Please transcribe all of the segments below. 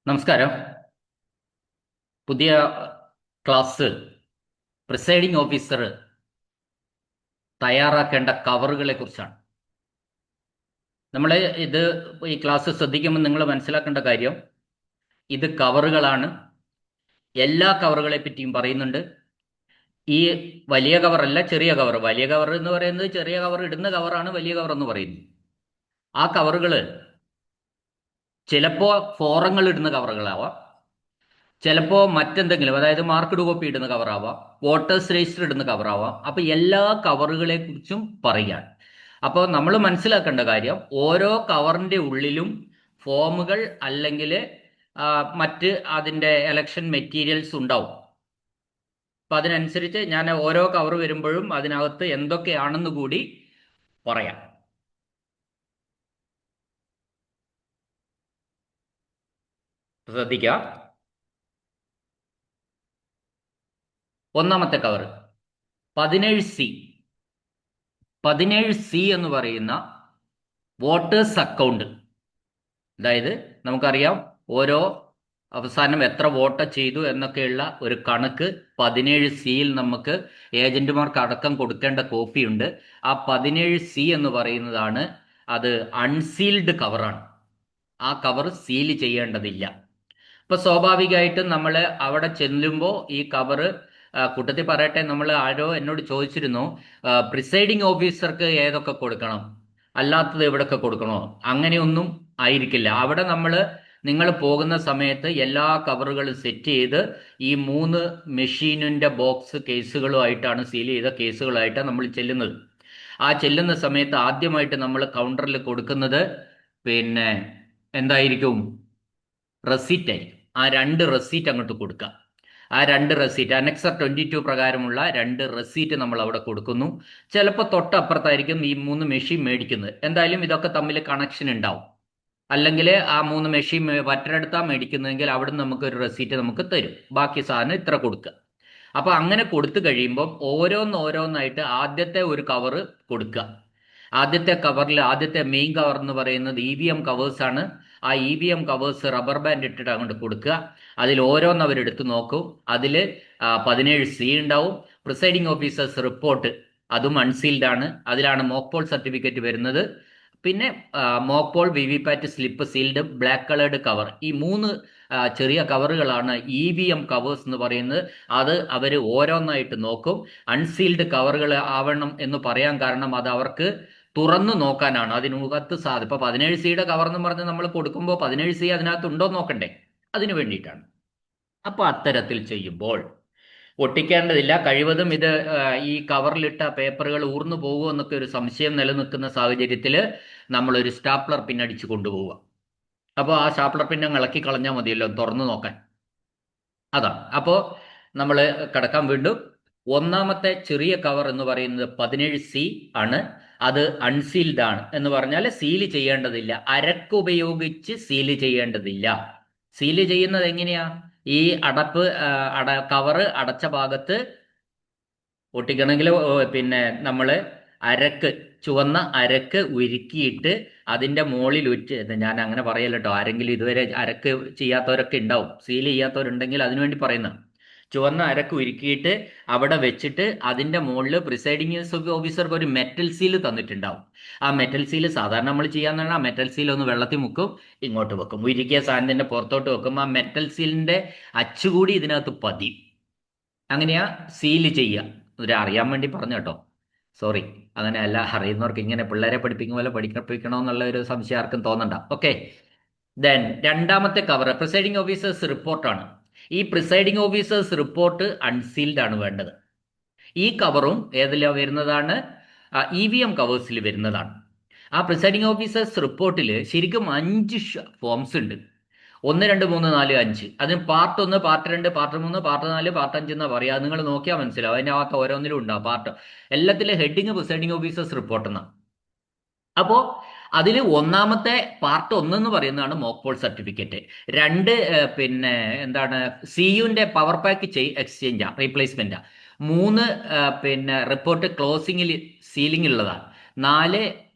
നമസ്കാരം. പുതിയ class presiding officer തയ്യാറാക്കേണ്ട കവറുകളെ കുറിച്ചാണ്. നമ്മൾ ഇത് ഈ ക്ലാസ് ശ്രദ്ധിക്കുമ്പോൾ നിങ്ങൾ മനസ്സിലാക്കേണ്ട കാര്യം, ഇത് കവറുകളാണ്. എല്ലാ കവറുകളെ പറ്റിയും പറയുന്നുണ്ട്. ഈ വലിയ കവറല്ല, ചെറിയ കവർ. വലിയ കവർ എന്ന് പറയുന്നത് ചെറിയ കവർ ഇടുന്ന കവറാണ് വലിയ കവർ എന്ന് പറയുന്നത്. ആ കവറുകൾ ചിലപ്പോൾ ഫോറങ്ങൾ ഇടുന്ന കവറുകളാവാം, ചിലപ്പോൾ മറ്റെന്തെങ്കിലും, അതായത് മാർക്കഡ് കോപ്പി ഇടുന്ന കവറാവാം, വോട്ടേഴ്സ് രജിസ്റ്റർ ഇടുന്ന കവറാവാം. അപ്പൊ എല്ലാ കവറുകളെ കുറിച്ചും പറയാൻ. അപ്പോൾ നമ്മൾ മനസ്സിലാക്കേണ്ട കാര്യം, ഓരോ കവറിന്റെ ഉള്ളിലും ഫോമുകൾ അല്ലെങ്കിൽ മറ്റ് അതിന്റെ എലക്ഷൻ മെറ്റീരിയൽസ് ഉണ്ടാവും. അപ്പൊ അതിനനുസരിച്ച് ഞാൻ ഓരോ കവർ വരുമ്പോഴും അതിനകത്ത് എന്തൊക്കെയാണെന്ന് കൂടി പറയാം. ശ്രദ്ധിക്കുക. ഒന്നാമത്തെ കവർ 17C. 17C എന്ന് പറയുന്ന വോട്ടേഴ്സ് അക്കൗണ്ട്. അതായത് നമുക്കറിയാം, ഓരോ അവസാനം എത്ര വോട്ട് ചെയ്തു എന്നൊക്കെയുള്ള ഒരു കണക്ക് 17C നമുക്ക് ഏജന്റുമാർക്ക് അടക്കം കൊടുക്കേണ്ട കോപ്പിയുണ്ട്. ആ 17C എന്ന് പറയുന്നതാണ്, അത് അൺസീൽഡ് കവറാണ്. ആ കവർ സീൽ ചെയ്യേണ്ടതില്ല. ഇപ്പൊ സ്വാഭാവികമായിട്ടും നമ്മൾ അവിടെ ചെല്ലുമ്പോൾ ഈ കവറ്, കൂട്ടത്തിൽ പറയട്ടെ, നമ്മൾ ആരോ എന്നോട് ചോദിച്ചിരുന്നു, പ്രിസൈഡിംഗ് ഓഫീസർക്ക് ഏതൊക്കെ കൊടുക്കണം, അല്ലാത്തത് എവിടൊക്കെ കൊടുക്കണോ? അങ്ങനെയൊന്നും ആയിരിക്കില്ല. അവിടെ നിങ്ങൾ പോകുന്ന സമയത്ത് എല്ലാ കവറുകളും സെറ്റ് ചെയ്ത് ഈ 3 മെഷീനിന്റെ ബോക്സ് കേസുകളുമായിട്ടാണ്, സീൽ ചെയ്ത കേസുകളായിട്ടാണ് നമ്മൾ ചെല്ലുന്നത്. ആ ചെല്ലുന്ന സമയത്ത് ആദ്യമായിട്ട് നമ്മൾ കൗണ്ടറിൽ കൊടുക്കുന്നത് പിന്നെ എന്തായിരിക്കും? റെസീറ്റ് ആയിരിക്കും. ആ 2 റെസീറ്റ് അങ്ങോട്ട് കൊടുക്കുക. ആ 2 റെസീറ്റ്, അനക്സർ 22 പ്രകാരമുള്ള 2 റെസീറ്റ് നമ്മൾ അവിടെ കൊടുക്കുന്നു. ചിലപ്പോൾ തൊട്ടപ്പുറത്തായിരിക്കും ഈ 3 മെഷീൻ മേടിക്കുന്നത്. എന്തായാലും ഇതൊക്കെ തമ്മിൽ കണക്ഷൻ ഉണ്ടാവും. അല്ലെങ്കിൽ ആ 3 മെഷീൻ മറ്റൊരിടത്താണ് മേടിക്കുന്നതെങ്കിൽ അവിടെ നമുക്ക് ഒരു റെസീറ്റ് നമുക്ക് തരും. ബാക്കി സാധനം ഇത്ര കൊടുക്കുക. അപ്പൊ അങ്ങനെ കൊടുത്തു കഴിയുമ്പോൾ ഓരോന്നായിട്ട് ആദ്യത്തെ ഒരു കവറ് കൊടുക്കുക. ആദ്യത്തെ കവറിൽ ആദ്യത്തെ മെയിൻ കവർ എന്ന് പറയുന്നത് EVM കവേഴ്സ് ആണ്. ആ EVM കവേഴ്സ് റബ്ബർ ബാൻഡ് ഇട്ടിട്ട് അങ്ങോട്ട് കൊടുക്കുക. അതിൽ ഓരോന്ന് അവരെടുത്ത് നോക്കും. അതിൽ 17C ഉണ്ടാവും. പ്രിസൈഡിംഗ് ഓഫീസേഴ്സ് റിപ്പോർട്ട്, അതും അൺസീൽഡ് ആണ്. അതിലാണ് മോക്ക് പോൾ സർട്ടിഫിക്കറ്റ് വരുന്നത്. പിന്നെ mock Paul, VVPAT slip, sealed, black coloured cover. ഈ 3 ചെറിയ കവറുകളാണ് EVM കവേഴ്സ് എന്ന് പറയുന്നത്. അത് അവർ ഓരോന്നായിട്ട് നോക്കും. അൺസീൽഡ് കവറുകൾ ആവണം എന്ന് പറയാൻ കാരണം, അത് അവർക്ക് തുറന്നു നോക്കാനാണ്. അതിനകത്ത് ഇപ്പൊ 17C കവർ എന്ന് പറഞ്ഞ് നമ്മൾ കൊടുക്കുമ്പോൾ 17C അതിനകത്ത് ഉണ്ടോ നോക്കണ്ടേ? അതിനു വേണ്ടിയിട്ടാണ്. അപ്പൊ അത്തരത്തിൽ ചെയ്യുമ്പോൾ ഒട്ടിക്കേണ്ടതില്ല. കഴിവതും ഇത് ഈ കവറിലിട്ട പേപ്പറുകൾ ഊർന്നു പോകുമോ എന്നൊക്കെ ഒരു സംശയം നിലനിൽക്കുന്ന സാഹചര്യത്തിൽ നമ്മളൊരു സ്റ്റാപ്ലർ പിന്നടിച്ച് കൊണ്ടുപോവുക. അപ്പോൾ ആ സ്റ്റാപ്ലർ പിന്നെ ഇളക്കി കളഞ്ഞാൽ മതിയല്ലോ തുറന്നു നോക്കാൻ. അതാണ്. അപ്പോൾ നമ്മൾ കിടക്കാൻ വീണ്ടും. ഒന്നാമത്തെ ചെറിയ കവർ എന്ന് പറയുന്നത് 17C ആണ്. അത് അൺസീൽഡ് ആണ്. എന്ന് പറഞ്ഞാൽ സീല് ചെയ്യേണ്ടതില്ല. അരക്ക് ഉപയോഗിച്ച് സീല് ചെയ്യേണ്ടതില്ല. സീല് ചെയ്യുന്നത് എങ്ങനെയാ? ഈ അടപ്പ്, കവറ് അടച്ച ഭാഗത്ത് ഒട്ടിക്കണമെങ്കിൽ പിന്നെ നമ്മൾ അരക്ക്, ചുവന്ന അരക്ക് ഉരുക്കിയിട്ട് അതിന്റെ മുകളിൽ ഉറ്റ്, ഞാൻ അങ്ങനെ പറയല്ലോ കേട്ടോ, ആരെങ്കിലും ഇതുവരെ അരക്ക് ചെയ്യാത്തവരൊക്കെ ഉണ്ടാവും, സീൽ ചെയ്യാത്തവരുണ്ടെങ്കിൽ അതിനുവേണ്ടി പറയുന്ന, ചുവന്ന അരക്ക് ഉരുക്കിയിട്ട് അവിടെ വെച്ചിട്ട് അതിന്റെ മുകളിൽ പ്രിസൈഡിംഗ് ഓഫീസർക്ക് ഒരു മെറ്റൽ സീൽ തന്നിട്ടുണ്ടാവും. ആ മെറ്റൽ സീൽ സാധാരണ നമ്മൾ ചെയ്യാന്നാണ്, ആ മെറ്റൽ സീൽ ഒന്ന് വെള്ളത്തിൽ മുക്കും, ഇങ്ങോട്ട് വെക്കും, ഉരുക്കിയ സാധനത്തിന്റെ പുറത്തോട്ട് വെക്കും. ആ മെറ്റൽ സീലിന്റെ അച്ചുകൂടി ഇതിനകത്ത് പതിയും. അങ്ങനെയാ സീൽ ചെയ്യുക. അറിയാൻ വേണ്ടി പറഞ്ഞു കേട്ടോ, സോറി. അങ്ങനെയല്ല, അറിയുന്നവർക്ക് ഇങ്ങനെ പിള്ളേരെ പഠിപ്പിക്കും പോലെ പഠിപ്പിക്കണമെന്നുള്ള ഒരു സംശയം ആർക്കും തോന്നണ്ട. ഓക്കെ. ദെൻ രണ്ടാമത്തെ കവർ പ്രിസൈഡിംഗ് ഓഫീസേഴ്സ് റിപ്പോർട്ടാണ്. ഈ പ്രിസൈഡിംഗ് ഓഫീസേഴ്സ് റിപ്പോർട്ട് അൺസീൽഡ് ആണ് വേണ്ടത്. ഈ കവറും ഏതിലാ വരുന്നതാണ്? EVM കവേഴ്സിൽ വരുന്നതാണ്. ആ പ്രിസൈഡിംഗ് ഓഫീസേഴ്സ് റിപ്പോർട്ടിൽ ശരിക്കും 5 ഫോംസ് ഉണ്ട്. 1, 2, 3, 4, 5. അതിന് part 1, part 2, part 3, part 4, part 5 എന്നാ പറയാ. നിങ്ങൾ നോക്കിയാൽ മനസ്സിലാവും. അതിന്റെ അകത്ത് ഓരോന്നിലും ഉണ്ടാവും പാർട്ട്. എല്ലാത്തിലും ഹെഡിങ് പ്രിസൈഡിംഗ് ഓഫീസേഴ്സ് റിപ്പോർട്ട് എന്നാ. അപ്പോ അതിൽ ഒന്നാമത്തെ പാർട്ട് 1 എന്ന് പറയുന്നതാണ് മോക്ക് പോൾ സർട്ടിഫിക്കറ്റ്. 2 പിന്നെ എന്താണ്, CUന്റെ പവർ പാക്ക് എക്സ്ചേഞ്ചാ, റീപ്ലേസ്മെന്റാ. 3 പിന്നെ റിപ്പോർട്ട് ക്ലോസിംഗിൽ സീലിംഗ് ഉള്ളതാണ്. 4,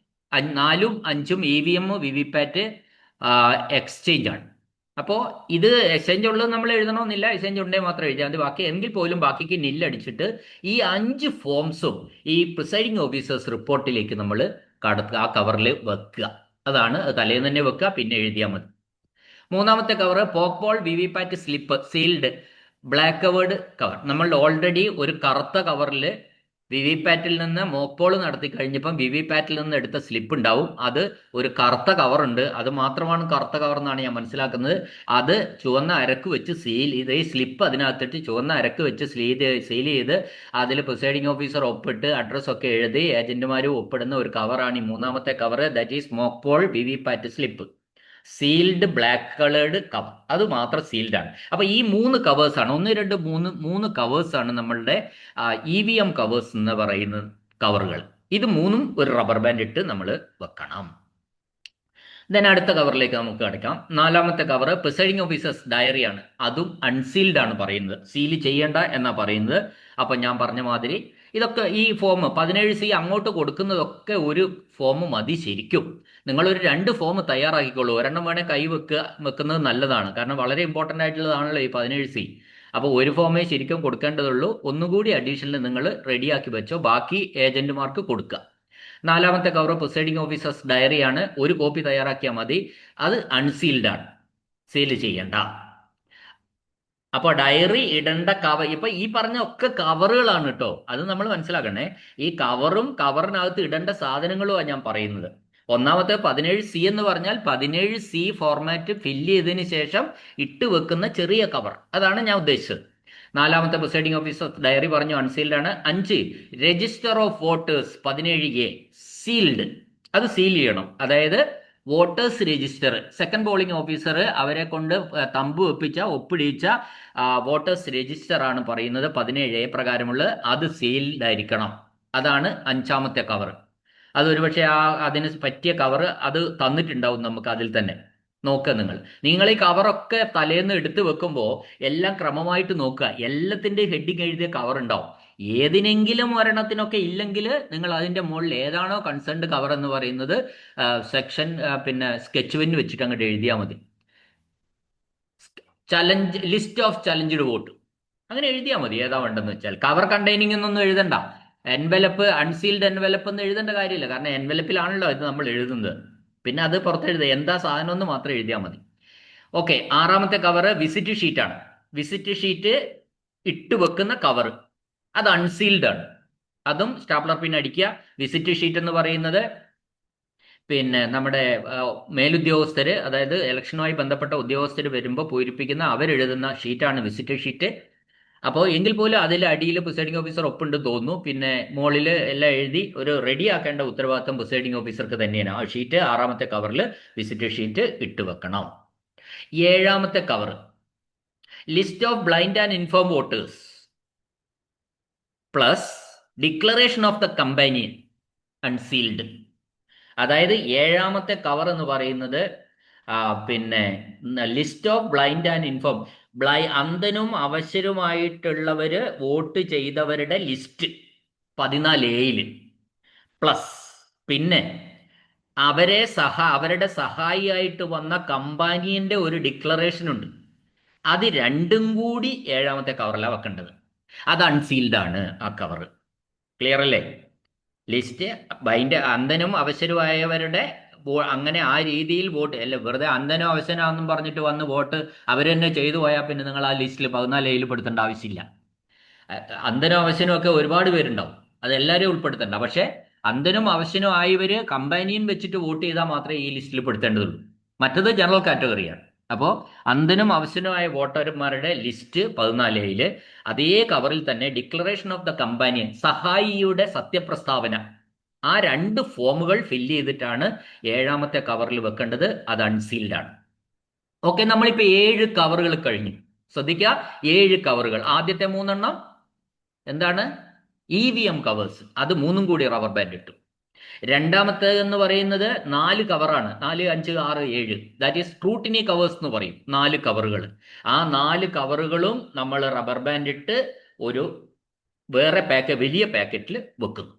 4ഉം 5ഉം EVM, VVPAT എക്സ്ചേഞ്ച് ആണ്. അപ്പോൾ ഇത് എക്സ്ചേഞ്ച് ഉള്ളത് നമ്മൾ എഴുതണമെന്നില്ല, എക്സ്ചേഞ്ച് ഉണ്ടെങ്കിൽ മാത്രം എഴുതിയാൽ മതി. ബാക്കി എങ്കിൽ പോലും ബാക്കിക്ക് നില്ലടിച്ചിട്ട് ഈ 5 ഫോംസും ഈ പ്രിസൈഡിംഗ് ഓഫീസേഴ്സ് റിപ്പോർട്ടിലേക്ക് നമ്മൾ ആ കവറിൽ വെക്കുക. അതാണ് തലേന്ന് തന്നെ വെക്കുക, പിന്നെ എഴുതിയാൽ മതി. മൂന്നാമത്തെ കവർ പോക്പോൾ VVPAT slip sealed black covered cover. നമ്മൾ ഓൾറെഡി ഒരു കറുത്ത കവറിൽ വി വി പാറ്റിൽ നിന്ന് മോക്പോൾ നടത്തി കഴിഞ്ഞപ്പം വി വി പാറ്റിൽ നിന്ന് എടുത്ത സ്ലിപ്പ് ഉണ്ടാവും. അത് ഒരു കറുത്ത കവർ ഉണ്ട്, അത് മാത്രമാണ് കറുത്ത കവർ എന്നാണ് ഞാൻ മനസ്സിലാക്കുന്നത്. അത് ചുവന്ന അരക്ക് വെച്ച് സീൽ ചെയ്ത് ഈ സ്ലിപ്പ് അതിനകത്തിട്ട് ചുവന്ന അരക്ക് വെച്ച് സീൽ ചെയ്ത് അതിൽ പ്രിസൈഡിംഗ് ഓഫീസർ ഒപ്പിട്ട് അഡ്രസ് ഒക്കെ എഴുതി ഏജന്റുമാരും ഒപ്പിടുന്ന ഒരു കവറാണ് ഈ മൂന്നാമത്തെ cover. That is mock poll VVPAT slip sealed black coloured cover. അത് മാത്രം സീൽഡ് ആണ്. അപ്പൊ ഈ 3 കവേഴ്സ് ആണ്, 1 2 3 കവേഴ്സ് ആണ് നമ്മളുടെ EVM കവേഴ്സ് എന്ന് പറയുന്ന കവറുകൾ. ഇത് 3ഉം ഒരു റബ്ബർ ബാൻഡ് ഇട്ട് നമ്മൾ വെക്കണം. ദെൻ അടുത്ത കവറിലേക്ക് നമുക്ക് കിടക്കാം. 4ാമത്തെ കവർ പ്രിസൈഡിംഗ് ഓഫീസേഴ്സ് ഡയറി ആണ്. അതും അൺസീൽഡ് ആണ് പറയുന്നത്, സീൽ ചെയ്യേണ്ട എന്നാ പറയുന്നത്. അപ്പൊ ഞാൻ പറഞ്ഞ മാതിരി ഇതൊക്കെ ഈ ഫോം 17C അങ്ങോട്ട് കൊടുക്കുന്നതൊക്കെ ഒരു ഫോം മതി ശരിക്കും. നിങ്ങളൊരു 2 ഫോം തയ്യാറാക്കിക്കോളൂ. ഒരെണ്ണം വേണേൽ കൈ വെക്കുന്നത് നല്ലതാണ്, കാരണം വളരെ ഇമ്പോർട്ടൻ്റ് ആയിട്ടുള്ളതാണല്ലോ ഈ 17C. അപ്പോൾ ഒരു ഫോമേ ശരിക്കും കൊടുക്കേണ്ടതുള്ളൂ. ഒന്നുകൂടി അഡീഷണൽ നിങ്ങൾ റെഡിയാക്കി വെച്ചോ, ബാക്കി ഏജന്റുമാർക്ക് കൊടുക്കുക. 4ാമത്തെ കവർ പ്രിസൈഡിംഗ് ഓഫീസേഴ്സ് ഡയറി ആണ്. ഒരു കോപ്പി തയ്യാറാക്കിയാൽ മതി. അത് അൺസീൽഡ് ആണ്, സീൽ ചെയ്യണ്ട. അപ്പോൾ ഡയറി ഇടേണ്ട കവർ, ഇപ്പൊ ഈ പറഞ്ഞ ഒക്കെ കവറുകളാണ് കേട്ടോ, അത് നമ്മൾ മനസ്സിലാക്കണേ. ഈ കവറും കവറിനകത്ത് ഇടേണ്ട സാധനങ്ങളുമാണ് ഞാൻ പറയുന്നത്. ഒന്നാമത്തെ 17C എന്ന് പറഞ്ഞാൽ 17C ഫോർമാറ്റ് ഫില്ല് ചെയ്തതിന് ശേഷം ഇട്ട് വെക്കുന്ന ചെറിയ കവർ, അതാണ് ഞാൻ ഉദ്ദേശിച്ചത്. 4ാമത്തെ പ്രിസൈഡിംഗ് ഓഫീസർ ഡയറി പറഞ്ഞു അൺസീൽഡ് ആണ്. 5 register of voters 17A sealed, അത് സീൽ ചെയ്യണം. അതായത് voters register, second polling officer അവരെ കൊണ്ട് തമ്പ് വെപ്പിച്ച ഒപ്പിടിച്ച വോട്ടേഴ്സ് രജിസ്റ്റർ ആണ് പറയുന്നത് 17A പ്രകാരമുള്ളത്. അത് സീൽഡ് ആയിരിക്കണം. അതാണ് 5ാമത്തെ കവർ. അത് ഒരുപക്ഷെ അതിന് പറ്റിയ കവർ അത് തന്നിട്ടുണ്ടാവും നമുക്ക് അതിൽ തന്നെ. നോക്കുക നിങ്ങൾ ഈ കവറൊക്കെ തലേന്ന് എടുത്ത് വെക്കുമ്പോൾ എല്ലാം ക്രമമായിട്ട് നോക്കുക. എല്ലാത്തിൻ്റെ ഹെഡിങ് എഴുതിയ കവർ ഉണ്ടാവും. ഏതിനെങ്കിലും ഒരെണ്ണത്തിനൊക്കെ ഇല്ലെങ്കിൽ നിങ്ങൾ അതിൻ്റെ മുകളിൽ ഏതാണോ കൺസേൺഡ് കവർ എന്ന് പറയുന്നത് സെക്ഷൻ പിന്നെ സ്കെച്ച് പെൻ വെച്ചിട്ട് അങ്ങോട്ട് എഴുതിയാൽ മതി. Challenge list of challenged vote അങ്ങനെ എഴുതിയാൽ മതി. ഏതാ വേണ്ടെന്ന് വെച്ചാൽ കവർ കണ്ടെയ്നിങ് എന്നൊന്നും എഴുതണ്ട. എൻവലപ്പ് അൺസീൽഡ് എൻവലപ്പ് എന്ന് എഴുതേണ്ട കാര്യമില്ല, കാരണം എൻവലപ്പിലാണല്ലോ ഇത് നമ്മൾ എഴുതുന്നത്. പിന്നെ അത് പുറത്തെഴുതുക, എന്താ സാധനം എന്ന് മാത്രം എഴുതിയാൽ മതി. ഓക്കെ, 6ാമത്തെ കവർ വിസിറ്റ് ഷീറ്റ് ആണ്. വിസിറ്റ് ഷീറ്റ് ഇട്ട് വെക്കുന്ന കവർ അത് അൺസീൽഡ് ആണ്. അതും സ്റ്റാപ്ലർ പിൻ അടിക്കുക. വിസിറ്റ് ഷീറ്റ് എന്ന് പറയുന്നത് പിന്നെ നമ്മുടെ മേലുദ്യോഗസ്ഥര്, അതായത് ഇലക്ഷനുമായി ബന്ധപ്പെട്ട ഉദ്യോഗസ്ഥർ വരുമ്പോൾ പൂരിപ്പിക്കുന്ന അവരെഴുതുന്ന ഷീറ്റാണ് വിസിറ്റ് ഷീറ്റ്. അപ്പോൾ എങ്കിൽ പോലും അതിൽ അടിയിൽ പ്രിസൈഡിംഗ് ഓഫീസർ ഒപ്പുണ്ട് തോന്നുന്നു. പിന്നെ മുകളിൽ എല്ലാം എഴുതി ഒരു റെഡി ആക്കേണ്ട ഉത്തരവാദിത്തം പ്രിസൈഡിംഗ് ഓഫീസർക്ക് തന്നെയാണ്. ആ ഷീറ്റ് 6ാമത്തെ കവറിൽ വിസിറ്റ് ഷീറ്റ് ഇട്ട് വെക്കണം. 7ാമത്തെ cover list of blind and inform voters plus declaration of the companion unsealed. അതായത് 7ാമത്തെ കവർ എന്ന് പറയുന്നത് പിന്നെ list of blind and inform, അന്ധനും അവശരുമായിട്ടുള്ളവര് വോട്ട് ചെയ്തവരുടെ ലിസ്റ്റ് 14A പ്ലസ് പിന്നെ അവരുടെ സഹായിയായിട്ട് വന്ന കമ്പാനിയന്റെ ഒരു ഡിക്ലറേഷൻ ഉണ്ട്. അത് രണ്ടും കൂടി 7ാമത്തെ കവറിലാണ് വെക്കേണ്ടത്. അത് അൺസീൽഡ് ആണ് ആ കവർ. ക്ലിയർ അല്ലേ? ലിസ്റ്റ് അന്ധനും അവശരുമായവരുടെ അങ്ങനെ ആ രീതിയിൽ വോട്ട് അല്ല, വെറുതെ അന്ധനോ അവശനാന്നും പറഞ്ഞിട്ട് വന്ന് വോട്ട് അവർ തന്നെ ചെയ്തു പോയാൽ പിന്നെ നിങ്ങൾ ആ ലിസ്റ്റിൽ 14A പെടുത്തേണ്ട ആവശ്യമില്ല. അന്ധനോ അവശനും ഒക്കെ ഒരുപാട് പേരുണ്ടാവും, അതെല്ലാവരും ഉൾപ്പെടുത്തണ്ട. പക്ഷെ അന്ധനും അവശനും ആയവര് കമ്പാനിയൻ വെച്ചിട്ട് വോട്ട് ചെയ്താൽ മാത്രമേ ഈ ലിസ്റ്റിൽ പെടുത്തേണ്ടതുള്ളൂ. മറ്റത് ജനറൽ കാറ്റഗറിയാണ്. അപ്പോൾ അന്ധനും അവശനുമായ വോട്ടർമാരുടെ ലിസ്റ്റ് 14A അതേ കവറിൽ തന്നെ ഡിക്ലറേഷൻ ഓഫ് ദ കമ്പാനിയൻ, സഹായിയുടെ സത്യപ്രസ്താവന, ആ 2 ഫോമുകൾ ഫില്ല് ചെയ്തിട്ടാണ് 7ാമത്തെ കവറിൽ വെക്കേണ്ടത്. അത് അൺസീൽഡ് ആണ്. ഓക്കെ, നമ്മളിപ്പോൾ 7 കവറുകൾ കഴിഞ്ഞു. ശ്രദ്ധിക്കുക, 7 കവറുകൾ. ആദ്യത്തെ 3 എണ്ണം എന്താണ്? EVM കവേഴ്സ്, അത് 3ഉം കൂടി റബ്ബർ ബാൻഡ് ഇട്ടു. രണ്ടാമത്തെ എന്ന് പറയുന്നത് 4 കവറാണ്. 4, 5, 6, 7. ദാറ്റ് ഈസ് സ്ക്രൂട്ടിനി കവേഴ്സ് എന്ന് പറയും. 4 കവറുകൾ. ആ 4 കവറുകളും നമ്മൾ റബ്ബർ ബാൻഡ് ഇട്ട് ഒരു വേറെ വലിയ പാക്കറ്റിൽ വെക്കുന്നു.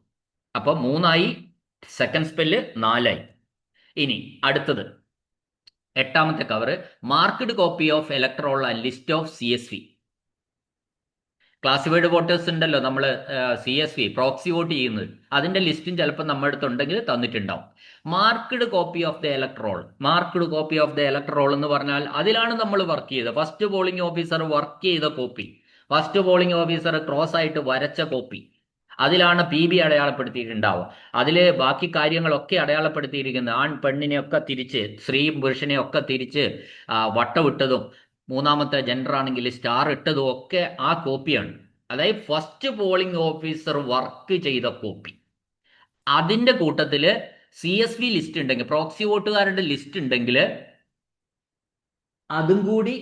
അപ്പോൾ 3 ആയി, സെക്കൻഡ് സ്പെല്ല് 4 ആയി. ഇനി അടുത്തത് 8ാമത്തെ cover marked copy of electoral and list of CSV. Classified voters ഉണ്ടല്ലോ, നമ്മൾ CSV പ്രോക്സി വോട്ട് ചെയ്യുന്നത്, അതിന്റെ ലിസ്റ്റും ചിലപ്പോൾ നമ്മുടെ അടുത്തുണ്ടെങ്കിൽ തന്നിട്ടുണ്ടാവും. Marked copy of the electoral. Marked copy of the electoral എന്ന് പറഞ്ഞാൽ അതിലാണ് നമ്മൾ വർക്ക് ചെയ്തത്. ഫസ്റ്റ് പോളിംഗ് ഓഫീസർ വർക്ക് ചെയ്ത copy, first polling officer cross ആയിട്ട് വരച്ച കോപ്പി, അതിലാണ് PB അടയാളപ്പെടുത്തിയിട്ടുണ്ടാവുക. അതില് ബാക്കി കാര്യങ്ങളൊക്കെ അടയാളപ്പെടുത്തിയിരിക്കുന്നത് ആൺ പെണ്ണിനെയൊക്കെ തിരിച്ച്, സ്ത്രീയും പുരുഷനെയൊക്കെ തിരിച്ച് വട്ടമിട്ടതും, മൂന്നാമത്തെ ജെൻഡർ ആണെങ്കിൽ സ്റ്റാർ ഇട്ടതും ഒക്കെ ആ കോപ്പിയാണ്. അതായത് ഫസ്റ്റ് പോളിംഗ് ഓഫീസർ വർക്ക് ചെയ്ത കോപ്പി. അതിന്റെ കൂട്ടത്തില് CSV ലിസ്റ്റ് ഉണ്ടെങ്കിൽ, പ്രോക്സി വോട്ടുകാരുടെ ലിസ്റ്റ് ഉണ്ടെങ്കിൽ അതും കൂടി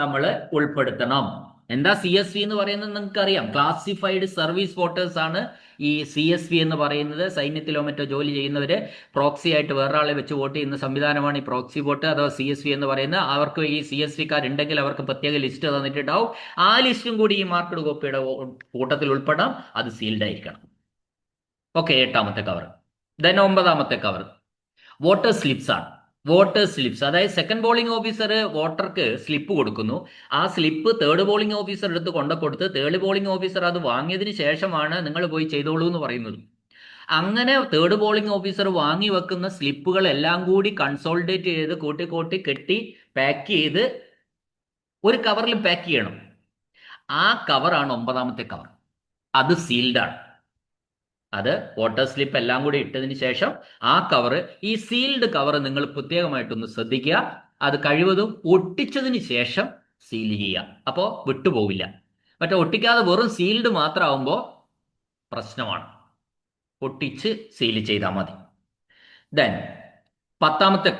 നമ്മൾ ഉൾപ്പെടുത്തണം. എന്താ CSV എന്ന് പറയുന്നത് നിങ്ങൾക്ക് അറിയാം. ക്ലാസിഫൈഡ് സർവീസ് വോട്ടേഴ്സ് ആണ് ഈ CSV എന്ന് പറയുന്നത്. സൈന്യത്തിലോ മറ്റോ ജോലി ചെയ്യുന്നവര് പ്രോക്സി ആയിട്ട് വേറൊരാളെ വെച്ച് വോട്ട് ചെയ്യുന്ന സംവിധാനമാണ് ഈ പ്രോക്സി വോട്ട് അഥവാ CSV എന്ന് പറയുന്നത്. അവർക്ക് ഈ CSV-കാരുണ്ടെങ്കിൽ അവർക്ക് പ്രത്യേക ലിസ്റ്റ് തന്നിട്ടുണ്ടാവും. ആ ലിസ്റ്റും കൂടി ഈ മാർക്ക്ഡ് കോപ്പിയുടെ കൂട്ടത്തിൽ ഉൾപ്പെടാം. അത് സീൽഡ് ആയിരിക്കണം. ഓക്കെ, 8ാമത്തെ കവർ. ദെൻ 9ാമത്തെ കവർ വോട്ടർ സ്ലിപ്സ് ആണ്. വോട്ടർ സ്ലിപ്സ്, അതായത് സെക്കൻഡ് പോളിംഗ് ഓഫീസർ വോട്ടർക്ക് സ്ലിപ്പ് കൊടുക്കുന്നു. ആ സ്ലിപ്പ് തേർഡ് പോളിംഗ് ഓഫീസർ എടുത്ത് കൊടുത്ത് തേർഡ് പോളിംഗ് ഓഫീസർ അത് വാങ്ങിയതിന് ശേഷമാണ് നിങ്ങൾ പോയി ചെയ്തോളൂ എന്ന് പറയുന്നത്. അങ്ങനെ തേർഡ് പോളിംഗ് ഓഫീസർ വാങ്ങി വെക്കുന്ന സ്ലിപ്പുകൾ എല്ലാം കൂടി കൺസോൾഡേറ്റ് ചെയ്ത് കൂട്ടി കെട്ടി പാക്ക് ചെയ്ത് ഒരു കവറിൽ പാക്ക് ചെയ്യണം. ആ കവറാണ് 9ാമത്തെ കവർ. അത് സീൽഡാണ്. അത് വോട്ടർ സ്ലിപ്പ് എല്ലാം കൂടി ഇട്ടതിന് ശേഷം ആ കവർ, ഈ സീൽഡ് കവർ നിങ്ങൾ പ്രത്യേകമായിട്ടൊന്ന് ശ്രദ്ധിക്കുക. അത് കഴിവതും ഒട്ടിച്ചതിന് ശേഷം സീൽ ചെയ്യുക. അപ്പോൾ വിട്ടുപോകില്ല. മറ്റേ ഒട്ടിക്കാതെ വെറും സീൽഡ് മാത്രമാകുമ്പോൾ പ്രശ്നമാണ്. ഒട്ടിച്ച് സീൽ ചെയ്താൽ മതി. ദെൻ 10ാമത്തെ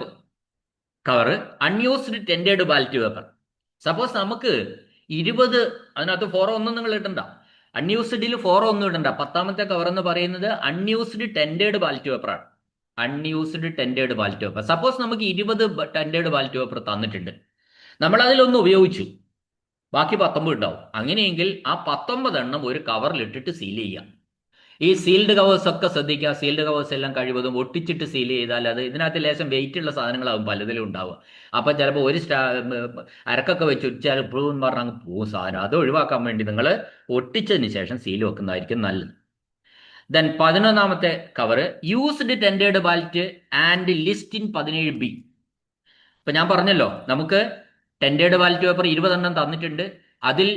cover unused tendered ballot paper. Suppose നമുക്ക് 20, അതിനകത്ത് 4 ഒന്നും നിങ്ങൾ ഇടണ്ട, അൺയൂസ്ഡിൽ 4 ഒന്നും ഇടണ്ട. 10ാമത്തെ കവർ എന്ന് പറയുന്നത് അൺയൂസ്ഡ് ടെൻഡേർഡ് ബാലറ്റ് പേപ്പറാണ്. Unused tendered ballot paper. Suppose നമുക്ക് 20 ടെൻഡേർഡ് ബാലറ്റ് പേപ്പർ തന്നിട്ടുണ്ട്, നമ്മൾ അതിലൊന്ന് ഉപയോഗിച്ചു, ബാക്കി 19 ഉണ്ടാവും. അങ്ങനെയെങ്കിൽ ആ 19 എണ്ണം ഒരു കവറിൽ ഇട്ടിട്ട് സീൽ ചെയ്യാം. ഈ സീൽഡ് കവേഴ്സ് ഒക്കെ ശ്രദ്ധിക്കുക. സീൽഡ് കവേഴ്സ് എല്ലാം കഴിവതും ഒട്ടിച്ചിട്ട് സീൽ ചെയ്താൽ അത് ഇതിനകത്ത് ലേശം വെയിറ്റ് ഉള്ള സാധനങ്ങളാകും പലതിലും ഉണ്ടാവുക. അപ്പം ചിലപ്പോൾ ഒരു അരക്കൊക്കെ വെച്ച് ഉച്ചാൽ ഇപ്പോഴും പറഞ്ഞാൽ അങ്ങ് പോകും സാധനം. അത് ഒഴിവാക്കാൻ വേണ്ടി നിങ്ങൾ ഒട്ടിച്ചതിന് ശേഷം സീൽ വെക്കുന്നതായിരിക്കും നല്ലത്. ദെൻ 11ാമത്തെ cover used tendered ballot and list in 17B. ഇപ്പൊ ഞാൻ പറഞ്ഞല്ലോ, നമുക്ക് ടെൻഡേർഡ് ബാലറ്റ് പേപ്പർ 20 എണ്ണം തന്നിട്ടുണ്ട്. അതിൽ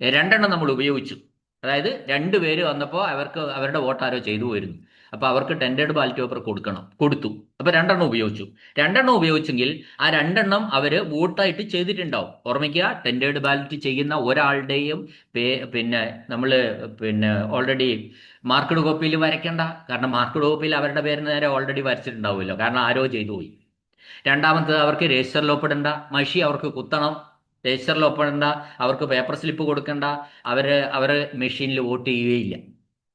2 എണ്ണം നമ്മൾ ഉപയോഗിച്ചു. അതായത് 2 പേര് വന്നപ്പോൾ അവർക്ക് അവരുടെ വോട്ട് ആരോ ചെയ്തു വരുന്നു. അപ്പൊ അവർക്ക് ടെൻഡേർഡ് ബാലറ്റ് പേപ്പർ കൊടുത്തു. അപ്പൊ 2 എണ്ണം ഉപയോഗിച്ചു. 2 എണ്ണം ഉപയോഗിച്ചെങ്കിൽ ആ 2 എണ്ണം അവര് വോട്ടായിട്ട് ചെയ്തിട്ടുണ്ടാവും. ഓർമ്മിക്കുക, ടെൻഡേർഡ് ബാലറ്റ് ചെയ്യുന്ന ഒരാളുടെയും പിന്നെ നമ്മള് ഓൾറെഡി മാർക്ക്ഡ് കോപ്പിയിൽ വരയ്ക്കണ്ട. കാരണം മാർക്ക്ഡ് കോപ്പിയിൽ അവരുടെ പേര് നേരെ ഓൾറെഡി വരച്ചിട്ടുണ്ടാവുമല്ലോ. കാരണം ആരോ ചെയ്തു പോയി. രണ്ടാമത്തത് അവർക്ക് രജിസ്റ്ററിൽ ഒപ്പിടണ്ട, മഷി അവർക്ക് കുത്തണം. രജിസ്റ്ററിൽ ഒപ്പിടണ്ട, അവർക്ക് പേപ്പർ സ്ലിപ്പ് കൊടുക്കണ്ട, അവർ മെഷീനിൽ വോട്ട് ചെയ്യുകയില്ല.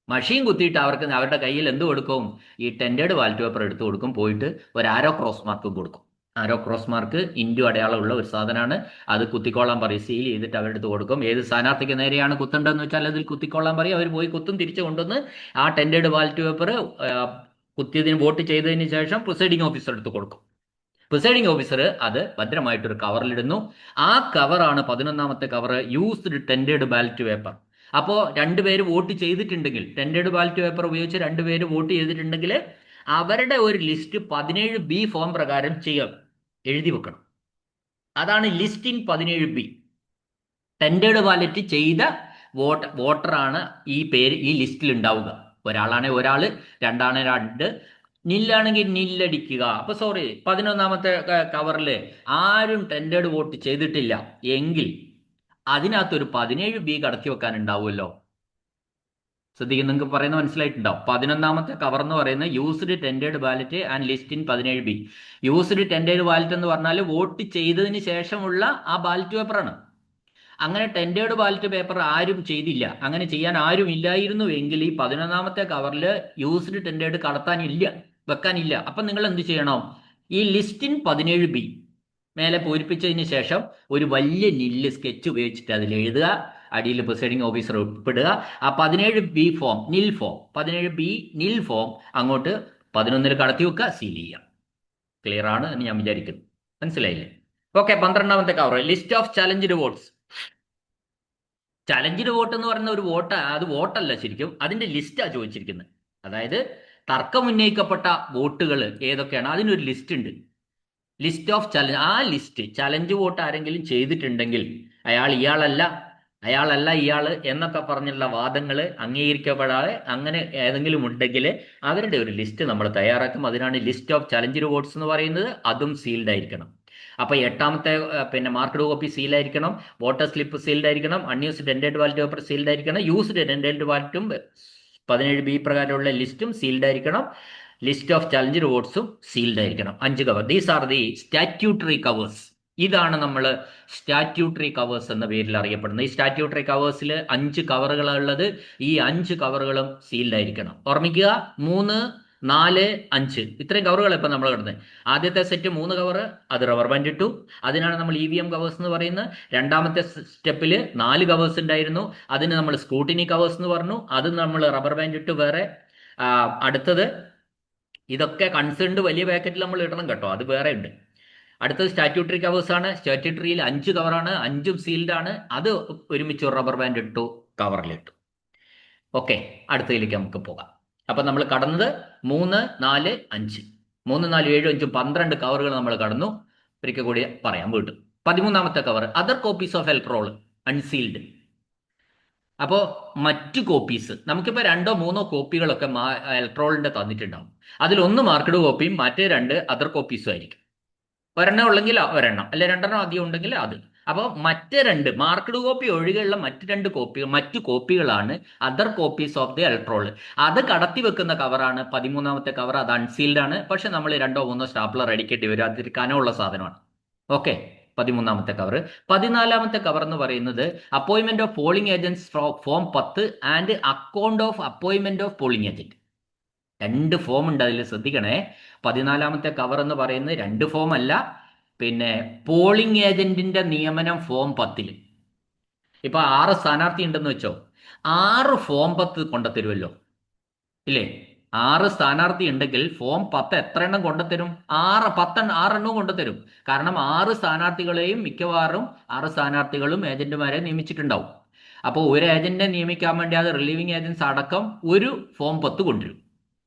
മഷീൻ കുത്തിയിട്ട് അവർക്ക് അവരുടെ കയ്യിൽ എന്ത് കൊടുക്കും? ഈ ടെൻഡേർഡ് ബാലറ്റ് പേപ്പർ എടുത്തു കൊടുക്കും. പോയിട്ട് ഒരു ആരോ ക്രോസ് മാർക്കും കൊടുക്കും. ആരോ ക്രോസ് മാർക്ക് ഇൻഡു അടയാളമുള്ള ഒരു സാധനമാണ്. അത് കുത്തിക്കോളാൻ പറയും. സീൽ ചെയ്തിട്ട് അവരുടെ അടുത്ത് കൊടുക്കും. ഏത് സ്ഥാനാർത്ഥിക്ക് നേരെയാണ് കുത്തേണ്ടതെന്ന് വെച്ചാൽ അതിൽ കുത്തിക്കോളാൻ പറയും. അവർ പോയി കുത്തും. തിരിച്ചു കൊണ്ടുവന്ന് ആ ടെൻഡേർഡ് ബാലറ്റ് പേപ്പർ കുത്തിയതിന് വോട്ട് ചെയ്തതിന് ശേഷം പ്രിസൈഡിംഗ് ഓഫീസർ എടുത്ത് കൊടുക്കും. പ്രിസൈഡിംഗ് ഓഫീസർ അത് ഭദ്രമായിട്ടൊരു കവറിലിടുന്നു. ആ കവറാണ് 11ാമത്തെ cover, used tendered ballot paper. അപ്പോൾ 2 പേര് വോട്ട് ചെയ്തിട്ടുണ്ടെങ്കിൽ, ടെൻഡേർഡ് ബാലറ്റ് പേപ്പർ ഉപയോഗിച്ച് 2 പേര് വോട്ട് ചെയ്തിട്ടുണ്ടെങ്കിൽ അവരുടെ ഒരു ലിസ്റ്റ് 17B ഫോം പ്രകാരം എഴുതി വെക്കണം. അതാണ് ലിസ്റ്റ് ഇൻ 17B. ടെൻഡേർഡ് ബാലറ്റ് ചെയ്ത വോട്ടറാണ് ഈ ലിസ്റ്റിൽ ഉണ്ടാവുക. ഒരാളാണെങ്കിൽ ഒരാൾ, രണ്ടാണെങ്കിൽ 2, നില്ലാണെങ്കിൽ നില്ലടിക്കുക. അപ്പൊ 11ാമത്തെ കവറിൽ ആരും ടെൻഡേർഡ് വോട്ട് ചെയ്തിട്ടില്ല എങ്കിൽ അതിനകത്തൊരു 17B കടത്തി വെക്കാൻ ഉണ്ടാവുമല്ലോ. ശ്രദ്ധിക്കും, നിങ്ങൾക്ക് പറയുന്നത് മനസ്സിലായിട്ടുണ്ടാവും. 11ാമത്തെ കവർ എന്ന് പറയുന്നത് used tendered ballot and list in 17B. Used tendered ballot എന്ന് പറഞ്ഞാൽ വോട്ട് ചെയ്തതിന് ശേഷമുള്ള ആ ബാലറ്റ് പേപ്പറാണ്. അങ്ങനെ ടെൻഡേർഡ് ബാലറ്റ് പേപ്പർ ആരും ചെയ്തില്ല, അങ്ങനെ ചെയ്യാൻ ആരും ഇല്ലായിരുന്നു എങ്കിൽ ഈ 11ാമത്തെ കവറിൽ യൂസ്ഡ് ടെൻഡേർഡ് വെക്കാനില്ല. അപ്പൊ നിങ്ങൾ എന്ത് ചെയ്യണം? ഈ ലിസ്റ്റ് ഇൻ 17B മേലെ പൂരിപ്പിച്ചതിന് ശേഷം ഒരു വലിയ നില്ല് സ്കെച്ച് ഉപയോഗിച്ചിട്ട് അതിൽ എഴുതുക. അടിയിൽ പ്രിസൈഡിംഗ് ഓഫീസർ ഉൾപ്പെടുക. ആ 17B ഫോം, 17B നിൽ ഫോം അങ്ങോട്ട് 11ൽ കടത്തി വെക്കുക, സീൽ ചെയ്യുക. ക്ലിയർ ആണ് എന്ന് ഞാൻ വിചാരിക്കുന്നു. മനസ്സിലായില്ലേ? ഓക്കെ, 12ാമത്തെ cover list of challenged votes. Challenged vote എന്ന് പറയുന്ന ഒരു വോട്ട്, അത് വോട്ടല്ല ശരിക്കും, അതിന്റെ ലിസ്റ്റാ ചോദിച്ചിരിക്കുന്നത്. അതായത് തർക്കം ഉന്നയിക്കപ്പെട്ട വോട്ടുകൾ ഏതൊക്കെയാണ്, അതിനൊരു ലിസ്റ്റ് ഉണ്ട്. ലിസ്റ്റ് ഓഫ് ചലഞ്ച്, ആ ലിസ്റ്റ് ചലഞ്ച് വോട്ട് ആരെങ്കിലും ചെയ്തിട്ടുണ്ടെങ്കിൽ ഇയാളല്ല ഇയാള് എന്നൊക്കെ പറഞ്ഞുള്ള വാദങ്ങൾ അംഗീകരിക്കപ്പെടാതെ അങ്ങനെ ഏതെങ്കിലും ഉണ്ടെങ്കിൽ അവരുടെ ഒരു ലിസ്റ്റ് നമ്മൾ തയ്യാറാക്കും. അതിനാണ് ലിസ്റ്റ് ഓഫ് ചലഞ്ച് വോട്ട്സ് എന്ന് പറയുന്നത്. അതും സീൽഡ് ആയിരിക്കണം. അപ്പൊ 8ാമത്തെ പിന്നെ മാർക്കഡ് കോപ്പി സീൽ ആയിരിക്കണം, വോട്ടർ സ്ലിപ്പ് സീൽഡ് ആയിരിക്കണം, അൺയൂസ്ഡ് ഡെൻഡേഡ് ബാലറ്റ് പേപ്പർ സീൽഡ് ആയിരിക്കണം, യൂസ്ഡ് ഡെൻഡേഡ് ബാലറ്റും 17B പ്രകാരമുള്ള ലിസ്റ്റും സീൽഡ് ആയിരിക്കണം, ലിസ്റ്റ് ഓഫ് ചലഞ്ച് വോട്ട്സും സീൽഡ് ആയിരിക്കണം. 5 cover. These are the statutory covers. ഇതാണ് നമ്മൾ സ്റ്റാറ്റ്യൂട്ടറി കവേഴ്സ് എന്ന പേരിൽ അറിയപ്പെടുന്നത്. ഈ സ്റ്റാറ്റ്യൂട്ടറി കവേഴ്സിൽ 5 കവറുകളാണ് ഉള്ളത്. ഈ 5 കവറുകളും സീൽഡ് ആയിരിക്കണം. ഓർമ്മിക്കുക, 3, 4, 5 ഇത്രയും കവറുകൾ ഇപ്പം നമ്മൾ കിടന്നത്. ആദ്യത്തെ സെറ്റ് 3 കവർ, അത് റബ്ബർ ബാൻഡ് ഇട്ടു. അതിനാണ് നമ്മൾ EVM കവേഴ്സ് എന്ന് പറയുന്നത്. 2ാമത്തെ സ്റ്റെപ്പിൽ 4 കവേഴ്സ് ഉണ്ടായിരുന്നു, അതിന് നമ്മൾ സ്ക്രൂട്ടിനി കവേഴ്സ് എന്ന് പറഞ്ഞു. അത് നമ്മൾ റബ്ബർ ബാൻഡ് ഇട്ടു വേറെ. അടുത്തത് ഇതൊക്കെ കൺസേൺഡ് വലിയ പാക്കറ്റിൽ നമ്മൾ ഇടണം കേട്ടോ, അത് വേറെ ഉണ്ട്. അടുത്തത് സ്റ്റാറ്റ്യൂട്ടറി കവേഴ്സ് ആണ്. സ്റ്റാറ്റ്യൂട്ടറിയിൽ 5 കവറാണ്, 5ഉം സീൽഡ് ആണ്. അത് ഒരുമിച്ച് റബ്ബർ ബാൻഡ് ഇട്ടു, കവറിലിട്ടു. ഓക്കെ, അടുത്തതിലേക്ക് നമുക്ക് പോകാം. അപ്പൊ നമ്മൾ കടന്നത് 3, 4, 5, 3, 4, 7, 5, 12 കവറുകൾ നമ്മൾ കടന്നു. ഒരിക്കൽ കൂടി പറയാം വീണ്ടും. 13ാമത്തെ cover other copies of electoral unsealed. അപ്പോൾ മറ്റു കോപ്പീസ്, നമുക്കിപ്പോൾ 2 3 കോപ്പികളൊക്കെ ഇലക്ട്രോളിന്റെ തന്നിട്ടുണ്ടാവും. അതിലൊന്ന് മാർക്കഡ് കോപ്പിയും മറ്റേ 2 അതർ കോപ്പീസും ആയിരിക്കും. ഒരെണ്ണം ഉള്ളെങ്കിൽ ഒരെണ്ണം, അല്ലെ 2 അധികം ഉണ്ടെങ്കിൽ അത്. അപ്പോൾ മറ്റ് 2 മാർക്കഡ് കോപ്പി ഒഴികെയുള്ള മറ്റു കോപ്പികളാണ് other copies of the electoral. അത് കടത്തി വെക്കുന്ന കവറാണ് 13ാമത്തെ കവർ. അത് അൺസീൽഡ് ആണ്. പക്ഷെ നമ്മൾ 2 3 സ്റ്റാപ്ലർ അടിക്കേണ്ടി വരും, അതിൽ കനമുള്ള സാധനമാണ്. ഓക്കെ, 13ാമത്തെ കവർ. 14ാമത്തെ കവർ എന്ന് പറയുന്നത് appointment of polling agents form 10 and account of appointment of polling agent. 2 form ഉണ്ട്, അതിൽ ശ്രദ്ധിക്കണേ. 14ാമത്തെ കവർ എന്ന് പറയുന്നത് 2 ഫോം അല്ല, പിന്നെ പോളിംഗ് ഏജന്റിന്റെ നിയമനം ഫോം 10. ഇപ്പൊ 6 സ്ഥാനാർത്ഥി ഉണ്ടെന്ന് വെച്ചോ, 6 ഫോം 10 കൊണ്ടുത്തരുമല്ലോ, ഇല്ലേ? 6 സ്ഥാനാർത്ഥി ഉണ്ടെങ്കിൽ ഫോം 10 എത്ര എണ്ണം കൊണ്ടുത്തരും? 6 എണ്ണവും കൊണ്ടുത്തരും. കാരണം 6 സ്ഥാനാർത്ഥികളെയും മിക്കവാറും 6 സ്ഥാനാർത്ഥികളും ഏജന്റുമാരെ നിയമിച്ചിട്ടുണ്ടാവും. അപ്പോൾ ഒരു ഏജന്റിനെ നിയമിക്കാൻ വേണ്ടി അത് റിലീവിംഗ് ഏജൻസ് അടക്കം ഒരു ഫോം 10 കൊണ്ടുവരും.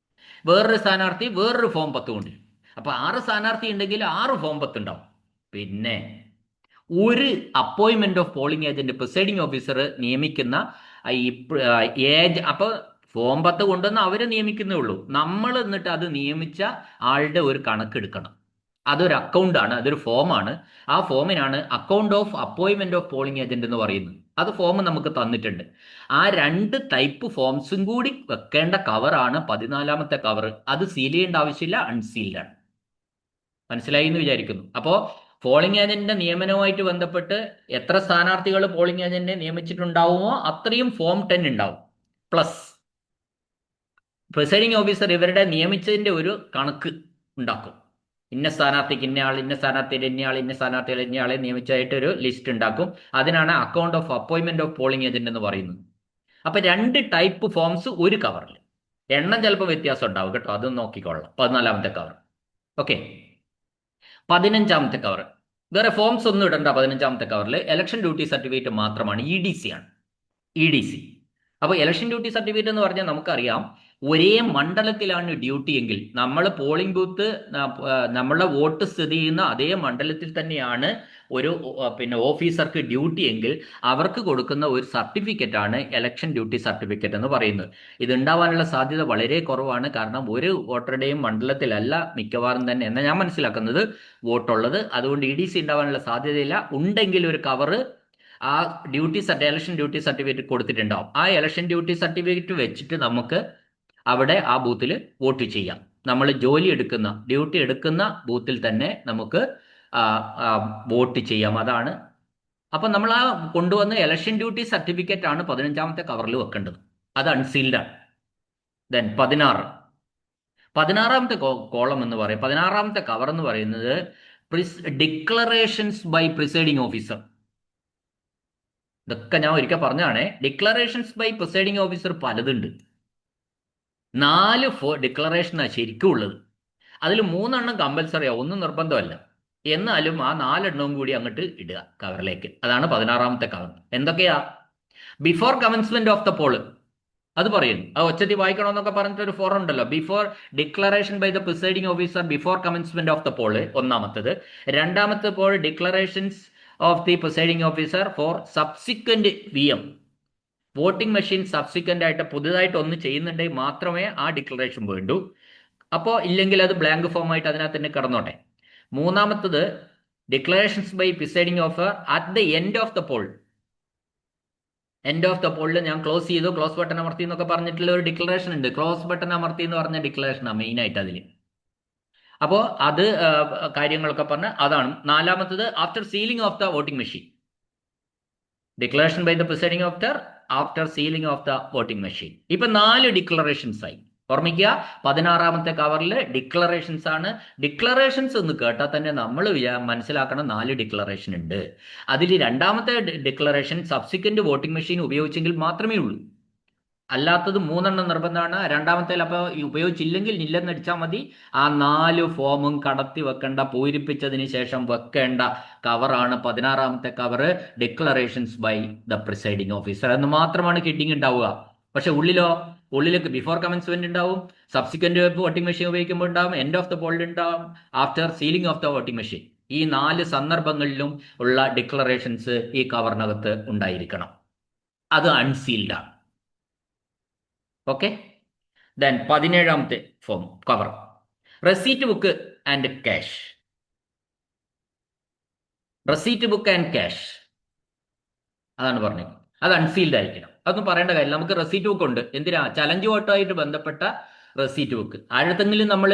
വേറൊരു സ്ഥാനാർത്ഥി വേറൊരു ഫോം 10 കൊണ്ടുവരും. അപ്പൊ 6 സ്ഥാനാർത്ഥി ഉണ്ടെങ്കിൽ 6 ഫോം 10 ഉണ്ടാവും. പിന്നെ ഒരു appointment of polling agent presiding officer നിയമിക്കുന്ന അപ്പൊ ഫോം 10 കൊണ്ടുവന്ന് അവരെ നിയമിക്കുന്നേ ഉള്ളൂ. നമ്മൾ എന്നിട്ട് അത് നിയമിച്ച ആളുടെ ഒരു കണക്കെടുക്കണം. അതൊരു അക്കൗണ്ടാണ്, അതൊരു ഫോമാണ്. ആ ഫോമിനാണ് account of appointment of polling agent എന്ന് പറയുന്നത്. അത് ഫോം നമുക്ക് തന്നിട്ടുണ്ട്. ആ 2 ടൈപ്പ് ഫോംസും കൂടി വെക്കേണ്ട കവറാണ് 14ാമത്തെ കവർ. അത് സീൽ ചെയ്യേണ്ട ആവശ്യമില്ല, അൺസീൽഡ് ആണ്. മനസ്സിലായി എന്ന് വിചാരിക്കുന്നു. അപ്പോൾ പോളിംഗ് ഏജന്റിന്റെ നിയമനവുമായിട്ട് ബന്ധപ്പെട്ട് എത്ര സ്ഥാനാർത്ഥികൾ പോളിംഗ് ഏജന്റിനെ നിയമിച്ചിട്ടുണ്ടാവുമോ അത്രയും ഫോം 10 ഉണ്ടാവും. പ്ലസ് പ്രിസൈഡിംഗ് ഓഫീസർ ഇവരുടെ നിയമിച്ചതിന്റെ ഒരു കണക്ക് ഉണ്ടാക്കും. ഇന്ന സ്ഥാനാർത്ഥിക്ക് ഇന്നയാൾ, ഇന്ന സ്ഥാനാർത്ഥിയുടെ ഇന്നയാൾ, ഇന്ന സ്ഥാനാർത്ഥികളെ ഇന്നയാളെ നിയമിച്ചായിട്ട് ഒരു ലിസ്റ്റ് ഉണ്ടാക്കും. അതിനാണ് account of appointment of polling agent എന്ന് പറയുന്നത്. അപ്പൊ 2 ടൈപ്പ് ഫോംസ് ഒരു കവറിൽ. എണ്ണം ചിലപ്പോൾ വ്യത്യാസം ഉണ്ടാവും കേട്ടോ, അത് നോക്കിക്കൊള്ളാം. 14ാമത്തെ കവർ. ഓക്കെ, 15ാമത്തെ കവർ. വേറെ ഫോംസ് ഒന്നും ഇടണ്ട. 15ാമത്തെ കവറിൽ ഇലക്ഷൻ ഡ്യൂട്ടി സർട്ടിഫിക്കറ്റ് മാത്രമാണ്. EDC ആണ്, EDC. അപ്പോൾ ഇലക്ഷൻ ഡ്യൂട്ടി സർട്ടിഫിക്കറ്റ് എന്ന് പറഞ്ഞാൽ നമുക്കറിയാം, ഒരേ മണ്ഡലത്തിലാണ് ഡ്യൂട്ടി എങ്കിൽ നമ്മൾ പോളിംഗ് ബൂത്ത് നമ്മളുടെ വോട്ട് സ്ഥിതി ചെയ്യുന്ന അതേ മണ്ഡലത്തിൽ തന്നെയാണ് ഒരു പിന്നെ ഓഫീസർക്ക് ഡ്യൂട്ടി എങ്കിൽ അവർക്ക് കൊടുക്കുന്ന ഒരു സർട്ടിഫിക്കറ്റ് ആണ് ഇലക്ഷൻ ഡ്യൂട്ടി സർട്ടിഫിക്കറ്റ് എന്ന് പറയുന്നത്. ഇത് ഉണ്ടാവാനുള്ള സാധ്യത വളരെ കുറവാണ്. കാരണം ഒരു വോട്ടറുടെയും മണ്ഡലത്തിലല്ല മിക്കവാറും തന്നെ എന്നാണ് ഞാൻ മനസ്സിലാക്കുന്നത് വോട്ടുള്ളത്. അതുകൊണ്ട് EDC ഉണ്ടാവാനുള്ള സാധ്യതയില്ല. ഉണ്ടെങ്കിൽ ഒരു കവറ് ആ ഇലക്ഷൻ ഡ്യൂട്ടി സർട്ടിഫിക്കറ്റ് കൊടുത്തിട്ടുണ്ടാവും. ആ ഇലക്ഷൻ ഡ്യൂട്ടി സർട്ടിഫിക്കറ്റ് വെച്ചിട്ട് നമുക്ക് അവിടെ ആ ബൂത്തിൽ വോട്ട് ചെയ്യാം. നമ്മൾ ഡ്യൂട്ടി എടുക്കുന്ന ബൂത്തിൽ തന്നെ നമുക്ക് വോട്ട് ചെയ്യാം. അതാണ്. അപ്പം നമ്മൾ ആ കൊണ്ടുവന്ന ഇലക്ഷൻ ഡ്യൂട്ടി സർട്ടിഫിക്കറ്റ് ആണ് 15ാമത്തെ കവറിൽ വെക്കേണ്ടത്. അത് അൺസീൽഡ് ആണ്. ദെൻ 16ാമത്തെ കോളം എന്ന് പറയും, 16ാമത്തെ കവർ എന്ന് പറയുന്നത് ഡിക്ലറേഷൻസ് ബൈ പ്രിസൈഡിംഗ് ഓഫീസർ. ഇതൊക്കെ ഞാൻ ഒരിക്കൽ പറഞ്ഞാണേ. ഡിക്ലറേഷൻസ് ബൈ പ്രിസൈഡിംഗ് ഓഫീസർ പലതുണ്ട്. 4 ഡിക്ലറേഷനാണ് ശരിക്കും ഉള്ളത്. അതിൽ 3 കമ്പൽസറിയാണ്, ഒന്നും നിർബന്ധമല്ല. എന്നാലും ആ 4 കൂടി അങ്ങോട്ട് ഇടുക കവറിലേക്ക്. അതാണ് 16ാമത്തെ കവർ. എന്തൊക്കെയാ? Before commencement of the poll, അത് പറയുന്നു. ആ ഒച്ചത്തി വായിക്കണമെന്നൊക്കെ പറഞ്ഞിട്ട് ഒരു ഫോറം ഉണ്ടല്ലോ. Before declaration by the presiding officer before commencement of the poll, ഒന്നാമത്തത്. രണ്ടാമത്തെ poll declarations of the presiding officer for subsequent VM. Voting machine subsequent ആയിട്ട് പുതുതായിട്ട് ഒന്ന് ചെയ്യുന്നുണ്ടെങ്കിൽ മാത്രമേ ആ ഡിക്ലറേഷൻ വേണ്ടൂ. അപ്പോൾ ഇല്ലെങ്കിൽ അത് ബ്ലാങ്ക് ഫോം ആയിട്ട് അതിനകത്ത് തന്നെ കിടന്നോട്ടെ. മൂന്നാമത്തത് declarations by presiding officer at the end of the poll. End of the പോളിൽ ഞാൻ ക്ലോസ് ചെയ്തു, ക്ലോസ് ബട്ടൺ അമർത്തി എന്നൊക്കെ പറഞ്ഞിട്ടുള്ള ഒരു ഡിക്ലറേഷൻ ഉണ്ട്. ക്ലോസ് ബട്ടൺ അമർത്തി എന്ന് പറഞ്ഞ ഡിക്ലറേഷനാണ് മെയിൻ ആയിട്ട് അതിൽ. അപ്പോൾ അത് കാര്യങ്ങളൊക്കെ പറഞ്ഞ് അതാണ്. നാലാമത്തത് after sealing of the voting machine. Declaration by the presiding officer after sealing of the voting machine. ഇപ്പൊ 4 ഡിക്ലറേഷൻസ് ആയി. ഓർമ്മിക്കുക, 16ാമത്തെ കവറിൽ ഡിക്ലറേഷൻസ് ആണ്. ഡിക്ലറേഷൻസ് എന്ന് കേട്ടാൽ തന്നെ നമ്മൾ മനസ്സിലാക്കണം 4 ഡിക്ലറേഷൻ ഉണ്ട്. അതിൽ രണ്ടാമത്തെ ഡിക്ലറേഷൻ സബ്സിക്വന്റ് വോട്ടിംഗ് മെഷീൻ ഉപയോഗിച്ചെങ്കിൽ മാത്രമേ ഉള്ളൂ. അല്ലാത്തത് 3 നിർബന്ധമാണ്. രണ്ടാമത്തേൽ അപ്പോൾ ഉപയോഗിച്ചില്ലെങ്കിൽ ഇല്ലെന്നടിച്ചാൽ മതി. ആ 4 ഫോമും കടത്തി വെക്കേണ്ട, പൂരിപ്പിച്ചതിന് ശേഷം വെക്കേണ്ട കവറാണ് 16ാമത്തെ cover, declarations by the presiding officer എന്ന് മാത്രമാണ് ഹെഡിങ് ഉണ്ടാവുക. പക്ഷെ ഉള്ളിലേക്ക് ബിഫോർ കമൻസ്മെന്റ് ഉണ്ടാവും, സബ്സിക്വന്റ് വോട്ടിംഗ് മെഷീൻ ഉപയോഗിക്കുമ്പോൾ ഉണ്ടാവും, എൻഡ് ഓഫ് ദ പോളിൽ ഉണ്ടാവും, after sealing of the voting machine. ഈ 4 സന്ദർഭങ്ങളിലും ഉള്ള ഡിക്ലറേഷൻസ് ഈ കവറിനകത്ത് ഉണ്ടായിരിക്കണം. അത് അൺസീൽഡ് ആണ്. ഓക്കെ. ദെൻ 17ാമത്തെ form cover, receipt book and cash. Receipt book and cash അതാണ് പറഞ്ഞത്. അത് അൺസീൽഡ് ആയിരിക്കണം. അതൊന്നും പറയേണ്ട കാര്യമില്ല. നമുക്ക് റെസീറ്റ് ബുക്ക് ഉണ്ട്. എന്തിനാ? ചലഞ്ച് വോട്ടുമായിട്ട് ബന്ധപ്പെട്ട റെസീറ്റ് ബുക്ക്. ആഴത്തെങ്കിലും നമ്മൾ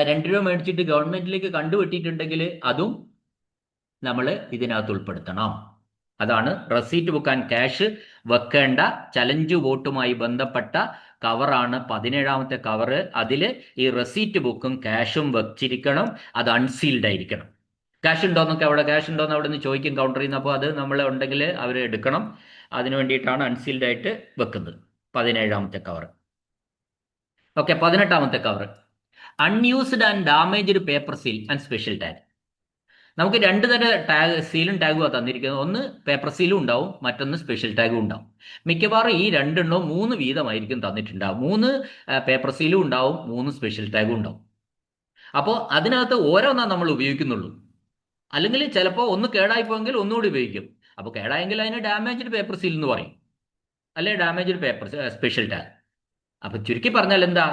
2 രൂപ മേടിച്ചിട്ട് ഗവൺമെന്റിലേക്ക് കണ്ടുപറ്റിയിട്ടുണ്ടെങ്കിൽ അതും നമ്മൾ ഇതിനകത്ത് ഉൾപ്പെടുത്തണം. അതാണ് റെസീറ്റ് ബുക്ക് ആൻഡ് ക്യാഷ് വെക്കേണ്ട ചലഞ്ച് വോട്ടുമായി ബന്ധപ്പെട്ട കവറാണ് 17ാമത്തെ കവറ്. അതിൽ ഈ റെസീറ്റ് ബുക്കും ക്യാഷും വെച്ചിരിക്കണം. അത് അൺസീൽഡ് ആയിരിക്കണം. ക്യാഷ് ഉണ്ടോന്നൊക്കെ ക്യാഷ് ഉണ്ടോന്ന് അവിടെ നിന്ന് ചോദിക്കും കൗണ്ടറിൽ നിന്ന്. അപ്പോൾ അത് നമ്മൾ ഉണ്ടെങ്കിൽ അവർ എടുക്കണം. അതിനു വേണ്ടിയിട്ടാണ് അൺസീൽഡ് ആയിട്ട് വെക്കുന്നത് 17ാമത്തെ കവർ. ഓക്കെ. 18ാമത്തെ cover, unused and damaged paper seal and special tag. നമുക്ക് 2 തരം സീലും ടാഗും തന്നിരിക്കുന്നത്. ഒന്ന് പേപ്പർ സീലും ഉണ്ടാവും, മറ്റൊന്ന് സ്പെഷ്യൽ ടാഗും ഉണ്ടാവും. മിക്കവാറും ഈ 2 3 വീതമായിരിക്കും തന്നിട്ടുണ്ടാവും. 3 പേപ്പർ സീലും ഉണ്ടാവും, 3 സ്പെഷ്യൽ ടാഗും ഉണ്ടാവും. അപ്പോൾ അതിനകത്ത് ഓരോന്നാണ് നമ്മൾ ഉപയോഗിക്കുന്നുള്ളൂ. അല്ലെങ്കിൽ ചിലപ്പോൾ ഒന്ന് കേടായിപ്പോയെങ്കിൽ ഒന്നുകൂടി ഉപയോഗിക്കും. അപ്പോൾ കേടായെങ്കിൽ അതിന് ഡാമേജ്ഡ് പേപ്പർ സീൽ എന്ന് പറയും, അല്ലെങ്കിൽ ഡാമേജ്ഡ് പേപ്പർ സ്പെഷ്യൽ ടാഗ്. അപ്പൊ ചുരുക്കി പറഞ്ഞാൽ എന്താ?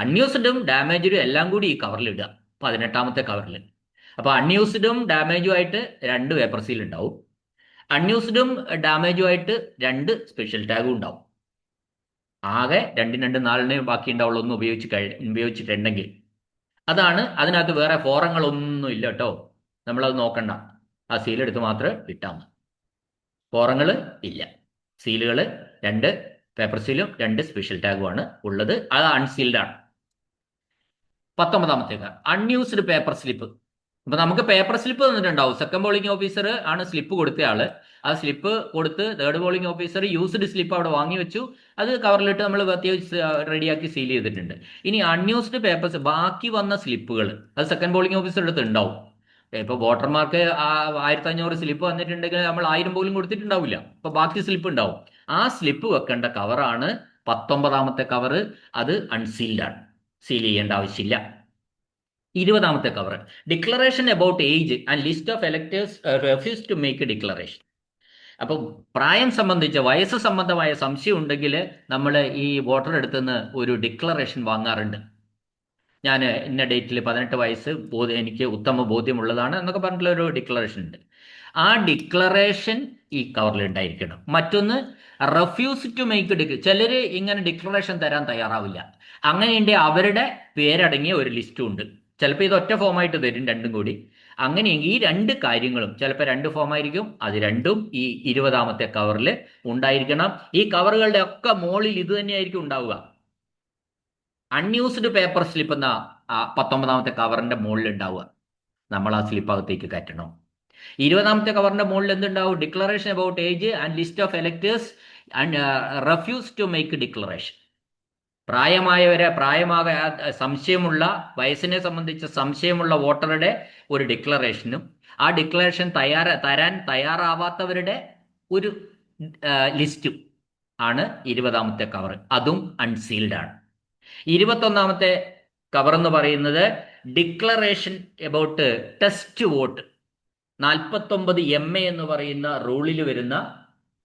അൺയൂസ്ഡും ഡാമേജ്ഡും എല്ലാം കൂടി ഈ കവറിൽ ഇടുക 18ാമത്തെ കവറിൽ. അപ്പൊ അൺയൂസ്ഡും ഡാമേജും ആയിട്ട് 2 പേപ്പർ സീൽ ഉണ്ടാവും. അൺയൂസ്ഡും ഡാമേജും ആയിട്ട് 2 സ്പെഷ്യൽ ടാഗും ഉണ്ടാവും. ആകെ 2 4 ബാക്കി ഉണ്ടാവുള്ളൂ ഒന്ന് ഉപയോഗിച്ചിട്ടുണ്ടെങ്കിൽ. അതാണ്. അതിനകത്ത് വേറെ ഫോറങ്ങളൊന്നും ഇല്ല കേട്ടോ. നമ്മളത് നോക്കണ്ട. ആ സീൽ എടുത്ത് മാത്രമേ ഇട്ടാൽ മതി. ഫോറങ്ങൾ ഇല്ല. സീലുകൾ 2 പേപ്പർ സീലും 2 സ്പെഷ്യൽ ടാഗുമാണ് ഉള്ളത്. അത് അൺസീൽഡ് ആണ്. 19ാമത്തേക്ക് അൺയൂസ്ഡ് പേപ്പർ സ്ലിപ്പ്. അപ്പൊ നമുക്ക് പേപ്പർ സ്ലിപ്പ് തന്നിട്ടുണ്ടാവും. സെക്കൻഡ് പോളിംഗ് ഓഫീസർ ആണ് സ്ലിപ്പ് കൊടുത്ത ആള്. ആ സ്ലിപ്പ് കൊടുത്ത് third polling officer used slip അവിടെ വാങ്ങി വെച്ചു. അത് കവറിലിട്ട് നമ്മൾ പ്രത്യേകിച്ച് റെഡിയാക്കി സീൽ ചെയ്തിട്ടുണ്ട്. ഇനി അൺയൂസ്ഡ് പേപ്പേഴ്സ്, ബാക്കി വന്ന സ്ലിപ്പുകൾ, അത് സെക്കൻഡ് പോളിംഗ് ഓഫീസറുടെ അടുത്ത് ഉണ്ടാവും. ഇപ്പൊ വോട്ടർമാർക്ക് 1500 സ്ലിപ്പ് വന്നിട്ടുണ്ടെങ്കിൽ നമ്മൾ 1000 പോലും കൊടുത്തിട്ടുണ്ടാവില്ല. അപ്പൊ ബാക്കി സ്ലിപ്പ് ഉണ്ടാവും. ആ സ്ലിപ്പ് വെക്കേണ്ട കവറാണ് 19ാമത്തെ കവറ്. അത് അൺസീൽഡ് ആണ്, സീൽ ചെയ്യേണ്ട ആവശ്യമില്ല. 20ാമത്തെ cover, declaration about age and list of electors refuse to make declaration. അപ്പൊ പ്രായം സംബന്ധിച്ച, വയസ്സ് സംബന്ധമായ സംശയം ഉണ്ടെങ്കിൽ നമ്മൾ ഈ വോട്ടർ അടുത്തുനിന്ന് ഒരു ഡിക്ലറേഷൻ വാങ്ങാറുണ്ട്. ഞാൻ ഇന്ന ഡേറ്റിൽ 18 വയസ്സ്, എനിക്ക് ഉത്തമ ബോധ്യമുള്ളതാണ് എന്നൊക്കെ പറഞ്ഞിട്ടുള്ള ഒരു ഡിക്ലറേഷൻ ഉണ്ട്. ആ ഡിക്ലറേഷൻ ഈ കവറിൽ ഉണ്ടായിരിക്കണം. മറ്റൊന്ന് റെഫ്യൂസ് ടു മേക്ക് ചിലർ ഇങ്ങനെ ഡിക്ലറേഷൻ തരാൻ തയ്യാറാവില്ല. അങ്ങനെയുണ്ട് അവരുടെ പേരടങ്ങിയ ഒരു ലിസ്റ്റും ഉണ്ട്. ചിലപ്പോൾ ഇത് ഒറ്റ ഫോമായിട്ട് തരും, 2 കൂടി. അങ്ങനെയെങ്കിൽ ഈ 2 കാര്യങ്ങളും ചിലപ്പോൾ 2 ഫോമായിരിക്കും. അത് 2ഉം ഈ 20ാമത്തെ കവറിൽ ഉണ്ടായിരിക്കണം. ഈ കവറുകളുടെ ഒക്കെ മുകളിൽ ഇത് തന്നെയായിരിക്കും ഉണ്ടാവുക. അൺയൂസ്ഡ് പേപ്പർ സ്ലിപ്പ് എന്ന 19ാമത്തെ കവറിന്റെ മുകളിൽ ഉണ്ടാവുക. നമ്മൾ ആ സ്ലിപ്പ് അകത്തേക്ക് കയറ്റണം. 20ാമത്തെ കവറിന്റെ മുകളിൽ എന്തുണ്ടാവും? Declaration about age and list of electors and refuse to make declaration. പ്രായമായവരെ, സംശയമുള്ള, വയസ്സിനെ സംബന്ധിച്ച സംശയമുള്ള വോട്ടറുടെ ഒരു ഡിക്ലറേഷനും ആ ഡിക്ലറേഷൻ തരാൻ തയ്യാറാവാത്തവരുടെ ഒരു ലിസ്റ്റും ആണ് 20ാമത്തെ കവർ. അതും അൺസീൽഡ് ആണ്. 21ാമത്തെ കവർ എന്ന് പറയുന്നത് declaration about test vote. 49 MA എന്ന് പറയുന്ന റൂളിൽ വരുന്ന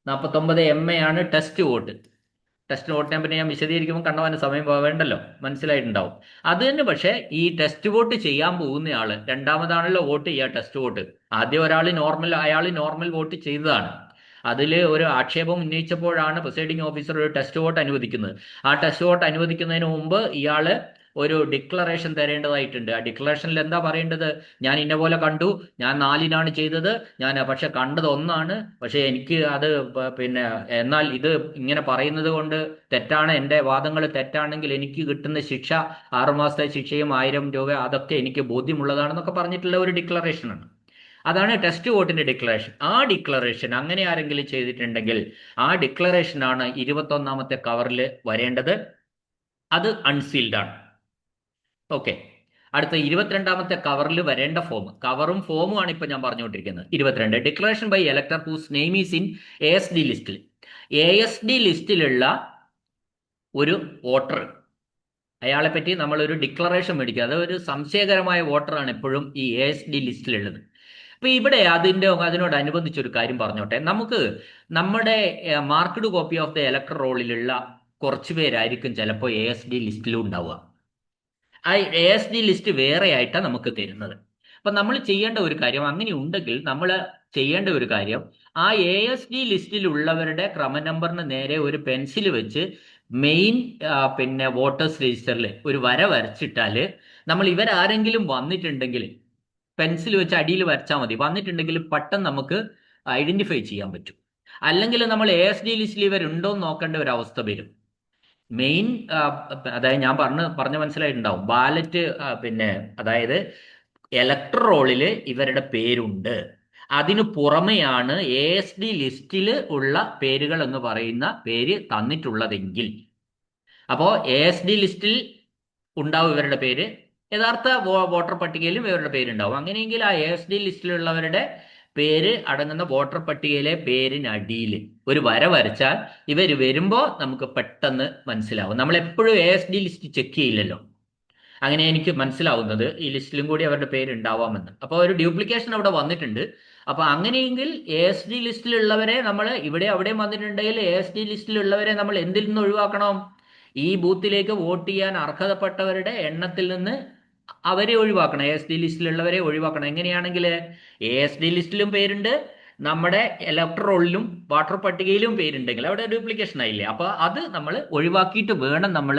49 MA ആണ് ടെസ്റ്റ് വോട്ട്. ടെസ്റ്റ് വോട്ടിനെ പറ്റി ഞാൻ വിശദീകരിക്കുമ്പോൾ കണ്ടവാന് സമയം പോവേണ്ടല്ലോ, മനസ്സിലായിട്ടുണ്ടാവും. അത് തന്നെ. പക്ഷേ ഈ ടെസ്റ്റ് വോട്ട് ചെയ്യാൻ പോകുന്ന ആള് രണ്ടാമതാണല്ലോ വോട്ട് ചെയ്യുക. ടെസ്റ്റ് വോട്ട് ആദ്യം അയാൾ നോർമൽ വോട്ട് ചെയ്തതാണ്. അതിൽ ഒരു ആക്ഷേപം ഉന്നയിച്ചപ്പോഴാണ് പ്രിസൈഡിംഗ് ഓഫീസർ ഒരു ടെസ്റ്റ് വോട്ട് അനുവദിക്കുന്നത്. ആ ടെസ്റ്റ് വോട്ട് അനുവദിക്കുന്നതിന് മുമ്പ് ഇയാള് ഒരു ഡിക്ലറേഷൻ തരേണ്ടതായിട്ടുണ്ട്. ആ ഡിക്ലറേഷനിൽ എന്താ പറയേണ്ടത്? ഞാൻ ഇന്ന പോലെ കണ്ടു, ഞാൻ 4-നാണ് ചെയ്തത്, ഞാൻ പക്ഷെ കണ്ടത് 1-ആണ്, പക്ഷെ എനിക്ക് അത് പിന്നെ എന്നാൽ ഇത് ഇങ്ങനെ പറയുന്നത് കൊണ്ട് തെറ്റാണ്, എൻ്റെ വാദങ്ങൾ തെറ്റാണെങ്കിൽ എനിക്ക് കിട്ടുന്ന ശിക്ഷ 6 മാസത്തെ ശിക്ഷയും 1000 രൂപ അതൊക്കെ എനിക്ക് ബോധ്യമുള്ളതാണെന്നൊക്കെ പറഞ്ഞിട്ടുള്ള ഒരു ഡിക്ലറേഷനാണ്. അതാണ് ടെസ്റ്റ് വോട്ടിന്റെ ഡിക്ലറേഷൻ. ആ ഡിക്ലറേഷൻ അങ്ങനെ ആരെങ്കിലും ചെയ്തിട്ടുണ്ടെങ്കിൽ ആ ഡിക്ലറേഷനാണ് 21ാമത്തെ കവറിൽ വരേണ്ടത്. അത് അൺസീൽഡ് ആണ്. ഓക്കെ. അടുത്ത 22ാമത്തെ കവറിൽ വരേണ്ട ഫോം, കവറും ഫോമും ആണ് ഇപ്പൊ ഞാൻ പറഞ്ഞുകൊണ്ടിരിക്കുന്നത്. 22 declaration by elector whose name is in ASD ലിസ്റ്റിൽ. ASD ലിസ്റ്റിലുള്ള ഒരു വോട്ടർ, അയാളെ പറ്റി നമ്മൾ ഒരു ഡിക്ലറേഷൻ മേടിക്കുക. അത് ഒരു സംശയകരമായ വോട്ടറാണ് എപ്പോഴും ഈ ASD ലിസ്റ്റിലുള്ളത്. അപ്പൊ ഇവിടെ അതിനോടനുബന്ധിച്ചൊരു കാര്യം പറഞ്ഞോട്ടെ. നമുക്ക് നമ്മുടെ marked copy of the elector റോളിലുള്ള കുറച്ച് പേരായിരിക്കും ചിലപ്പോൾ ASD ലിസ്റ്റിലും ഉണ്ടാവുക. ആ ASD ലിസ്റ്റ് വേറെ ആയിട്ടാണ് നമുക്ക് തരുന്നത്. അപ്പൊ നമ്മൾ ചെയ്യേണ്ട ഒരു കാര്യം, അങ്ങനെ ഉണ്ടെങ്കിൽ നമ്മൾ ചെയ്യേണ്ട ഒരു കാര്യം, ആ ASD ലിസ്റ്റിലുള്ളവരുടെ ക്രമ നമ്പറിന് നേരെ ഒരു പെൻസിൽ വെച്ച് മെയിൻ പിന്നെ വോട്ടേഴ്സ് രജിസ്റ്ററിൽ ഒരു വര വരച്ചിട്ടാൽ നമ്മൾ ഇവരാരെങ്കിലും വന്നിട്ടുണ്ടെങ്കിൽ പെൻസിൽ വെച്ച് അടിയിൽ വരച്ചാൽ മതി. വന്നിട്ടുണ്ടെങ്കിൽ പെട്ടെന്ന് നമുക്ക് ഐഡന്റിഫൈ ചെയ്യാൻ പറ്റും. അല്ലെങ്കിൽ നമ്മൾ ASD ലിസ്റ്റിൽ ഇവരുണ്ടോ എന്ന് നോക്കേണ്ട ഒരു അവസ്ഥ വരും. മെയിൻ അതായത് ഞാൻ പറഞ്ഞ മനസ്സിലായിട്ടുണ്ടാവും. ബാലറ്റ് പിന്നെ അതായത് എലക്ടർ റോളില് ഇവരുടെ പേരുണ്ട്. അതിനു പുറമെയാണ് ASD ലിസ്റ്റിൽ ഉള്ള പേരുകൾ എന്ന് പറയുന്ന പേര് തന്നിട്ടുള്ളതെങ്കിൽ, അപ്പോൾ ASD ലിസ്റ്റിൽ ഉണ്ടാവും ഇവരുടെ പേര്, യഥാർത്ഥ വോട്ടർ പട്ടികയിലും ഇവരുടെ പേരുണ്ടാവും. അങ്ങനെയെങ്കിൽ ആ ASD ലിസ്റ്റിലുള്ളവരുടെ പേര് അടങ്ങുന്ന വോട്ടർ പട്ടികയിലെ പേരിനടിയിൽ ഒരു വര വരച്ചാൽ ഇവർ വരുമ്പോൾ നമുക്ക് പെട്ടെന്ന് മനസ്സിലാവും. നമ്മൾ എപ്പോഴും ASD ലിസ്റ്റ് ചെക്ക് ചെയ്യില്ലല്ലോ. അങ്ങനെ എനിക്ക് മനസ്സിലാവുന്നത് ഈ ലിസ്റ്റിലും കൂടി അവരുടെ പേര് ഉണ്ടാവാമെന്ന്. അപ്പോൾ ഒരു ഡ്യൂപ്ലിക്കേഷൻ അവിടെ വന്നിട്ടുണ്ട്. അപ്പൊ അങ്ങനെയെങ്കിൽ ASD ലിസ്റ്റിലുള്ളവരെ നമ്മൾ ഇവിടെ അവിടെയും വന്നിട്ടുണ്ടെങ്കിൽ ASD ലിസ്റ്റിലുള്ളവരെ നമ്മൾ എന്തിൽ നിന്ന് ഒഴിവാക്കണം? ഈ ബൂത്തിലേക്ക് വോട്ട് ചെയ്യാൻ അർഹതപ്പെട്ടവരുടെ എണ്ണത്തിൽ നിന്ന് അവരെ ഒഴിവാക്കണം. ASD ലിസ്റ്റിലുള്ളവരെ ഒഴിവാക്കണം. എങ്ങനെയാണെങ്കിൽ ASD ലിസ്റ്റിലും പേരുണ്ട്, നമ്മുടെ ഇലക്ടർ റോളിലും വോട്ടർ പട്ടികയിലും പേരുണ്ടെങ്കിൽ അവിടെ ഡ്യൂപ്ലിക്കേഷൻ ആയില്ലേ. അപ്പൊ അത് നമ്മൾ ഒഴിവാക്കിയിട്ട് വേണം നമ്മൾ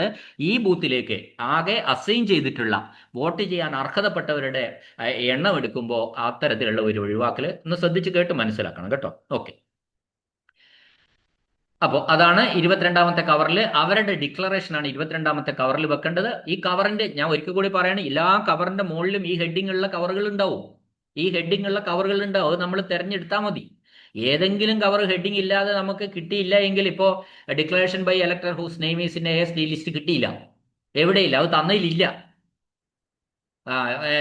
ഈ ബൂത്തിലേക്ക് ആകെ അസൈൻ ചെയ്തിട്ടുള്ള വോട്ട് ചെയ്യാൻ അർഹതപ്പെട്ടവരുടെ എണ്ണം എടുക്കുമ്പോൾ അത്തരത്തിലുള്ള ഒരു ഒഴിവാക്കൽ ഒന്ന് ശ്രദ്ധിച്ച് കേട്ട് മനസ്സിലാക്കണം കേട്ടോ. ഓക്കെ. അപ്പോൾ അതാണ് 22ാമത്തെ കവറിൽ അവരുടെ ഡിക്ലറേഷനാണ് 22ാമത്തെ കവറിൽ വെക്കേണ്ടത്. ഈ കവറിന്റെ ഞാൻ ഒരിക്കൽ കൂടി പറയാണ്, എല്ലാ കവറിന്റെ മുകളിലും ഈ ഹെഡിങ് ഉള്ള കവറുകൾ ഉണ്ടാവും. ഈ ഹെഡിങ് ഉള്ള കവറുകൾ ഉണ്ടാവും. അത് നമ്മൾ തിരഞ്ഞെടുത്താൽ മതി. ഏതെങ്കിലും കവർ ഹെഡിങ് ഇല്ലാതെ നമുക്ക് കിട്ടിയില്ല എങ്കിൽ, ഇപ്പോൾ declaration by elector whose name is in ASD list കിട്ടിയില്ല, എവിടെയില്ല, അത് തന്നതിലില്ല,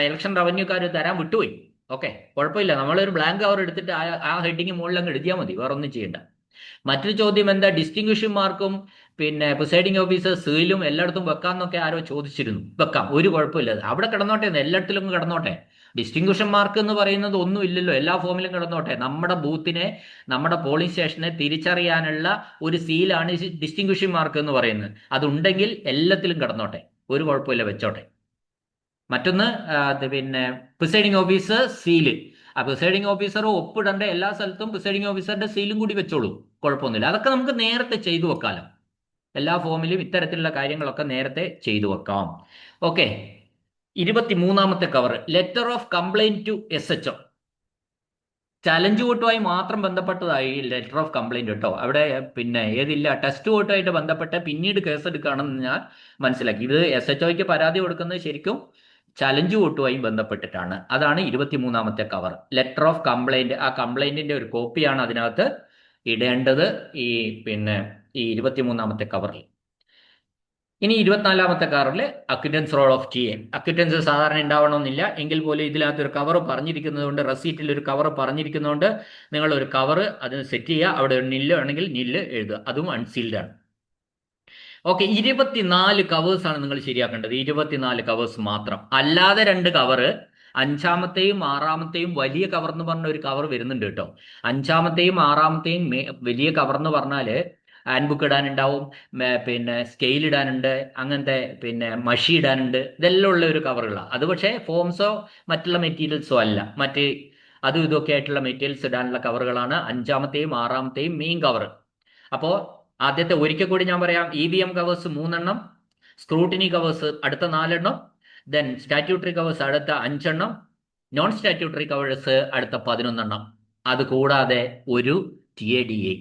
ഇലക്ഷൻ റവന്യൂക്കാർ തരാൻ വിട്ടുപോയി. ഓക്കെ, കുഴപ്പമില്ല. നമ്മളൊരു ബ്ലാങ്ക് കവർ എടുത്തിട്ട് ആ ഹെഡിങ് മുകളിൽ അങ്ങ് എഴുതിയാൽ മതി, വേറെ ഒന്നും ചെയ്യണ്ട. മറ്റൊരു ചോദ്യം എന്താ, ഡിസ്റ്റിങ്വിഷിംഗ് മാർക്കും പിന്നെ പ്രിസൈഡിംഗ് ഓഫീസർ സീലും എല്ലായിടത്തും വെക്കാന്നൊക്കെ ആരോ ചോദിച്ചിരുന്നു. വെക്കാം, ഒരു കുഴപ്പമില്ല, അവിടെ കിടന്നോട്ടെ, എല്ലായിടത്തിലും കിടന്നോട്ടെ. ഡിസ്റ്റിങ്വിഷൻ മാർക്ക് എന്ന് പറയുന്നത് ഒന്നും ഇല്ലല്ലോ, എല്ലാ ഫോമിലും കിടന്നോട്ടെ. നമ്മുടെ ബൂത്തിനെ, നമ്മുടെ പോളിംഗ് സ്റ്റേഷനെ തിരിച്ചറിയാനുള്ള ഒരു സീലാണ് ഡിസ്റ്റിങ്വിഷിംഗ് മാർക്ക് എന്ന് പറയുന്നത്. അതുണ്ടെങ്കിൽ എല്ലാത്തിലും കിടന്നോട്ടെ, ഒരു കുഴപ്പമില്ല, വെച്ചോട്ടെ. മറ്റൊന്ന് പിന്നെ പ്രിസൈഡിംഗ് ഓഫീസർ സീല്, ആ പ്രിസൈഡിംഗ് ഓഫീസർ ഒപ്പിടേണ്ട എല്ലാ സ്ഥലത്തും പ്രിസൈഡിംഗ് ഓഫീസറുടെ സീലും കൂടി വെച്ചോളൂ, കുഴപ്പമൊന്നുമില്ല. അതൊക്കെ നമുക്ക് നേരത്തെ ചെയ്തു വെക്കാലോ. എല്ലാ ഫോമിലും ഇത്തരത്തിലുള്ള കാര്യങ്ങളൊക്കെ നേരത്തെ ചെയ്തു വെക്കാം. ഓക്കെ. 23ാമത്തെ cover, letter of complaint to SHO. Challenge വോട്ടുമായി മാത്രം ബന്ധപ്പെട്ടതായി ലെറ്റർ ഓഫ് കംപ്ലൈന്റ് കേട്ടോ. അവിടെ പിന്നെ ഏതില്ല, ടെസ്റ്റ് വോട്ടുമായിട്ട് ബന്ധപ്പെട്ട് പിന്നീട് കേസെടുക്കുകയാണെന്ന് ഞാൻ മനസ്സിലാക്കി. ഇത് SHOയ്ക്ക് പരാതി കൊടുക്കുന്നത് ശരിക്കും ചലഞ്ച് വോട്ടുമായി ബന്ധപ്പെട്ടിട്ടാണ്. അതാണ് 23ാമത്തെ കവർ, ലെറ്റർ ഓഫ് കംപ്ലൈന്റ്. ആ കംപ്ലൈന്റിന്റെ ഒരു കോപ്പിയാണ് അതിനകത്ത് ഇടേണ്ടത്, ഈ പിന്നെ ഈ 23ാമത്തെ കവറിൽ. ഇനി 24ാമത്തെ കാറിൽ അക്വിറ്റൻസ് റോൾ ഓഫ് ടി എ. അക്വിറ്റൻസ് സാധാരണ ഉണ്ടാവണമെന്നില്ല, എങ്കിൽ പോലും ഇതിനകത്ത് ഒരു കവർ പറഞ്ഞിരിക്കുന്നതുകൊണ്ട്, റെസീറ്റിൽ ഒരു കവർ പറഞ്ഞിരിക്കുന്നതുകൊണ്ട് നിങ്ങൾ ഒരു കവർ അതിന് സെറ്റ് ചെയ്യുക. അവിടെ ഒരു നില്ല് ആണെങ്കിൽ നില്ല് എഴുതുക, അതും അൺസീൽഡ് ആണ്. ഓക്കെ, 24 കവേഴ്സ് ആണ് നിങ്ങൾ ശരിയാക്കേണ്ടത്. 24 കവേഴ്സ് മാത്രം. അല്ലാതെ 2 കവറ്, 5ാമത്തെയും 6ാമത്തെയും വലിയ കവർ എന്ന് പറഞ്ഞ ഒരു കവർ വരുന്നുണ്ട് കേട്ടോ. 5ാമത്തെയും 6ാമത്തെയും വലിയ കവർ എന്ന് പറഞ്ഞാല് ഹാൻഡ് ബുക്ക് ഇടാനുണ്ടാവും, പിന്നെ സ്കെയിൽ ഇടാനുണ്ട്, അങ്ങനത്തെ പിന്നെ മഷി ഇടാനുണ്ട്. ഇതെല്ലാം ഉള്ള ഒരു കവറുകളാണ് അത്. പക്ഷേ ഫോംസോ മറ്റുള്ള മെറ്റീരിയൽസോ അല്ല, മറ്റ് അതും ഇതൊക്കെ ആയിട്ടുള്ള മെറ്റീരിയൽസ് ഇടാനുള്ള കവറുകളാണ് 5ാമത്തെയും 6ാമത്തെയും മെയിൻ കവർ. അപ്പോൾ ആദ്യത്തെ ഒരിക്കൽ കൂടി ഞാൻ പറയാം. EVM കവേഴ്സ് 3 എണ്ണം, സ്ക്രൂട്ടിനി കവേഴ്സ് അടുത്ത 4 എണ്ണം, ദെൻ സ്റ്റാറ്റ്യൂട്ടറി കവേഴ്സ് അടുത്ത 5 എണ്ണം, നോൺ സ്റ്റാറ്റ്യൂട്ടറി കവേഴ്സ് അടുത്ത 11 എണ്ണം. അത് കൂടാതെ ഒരു TADA.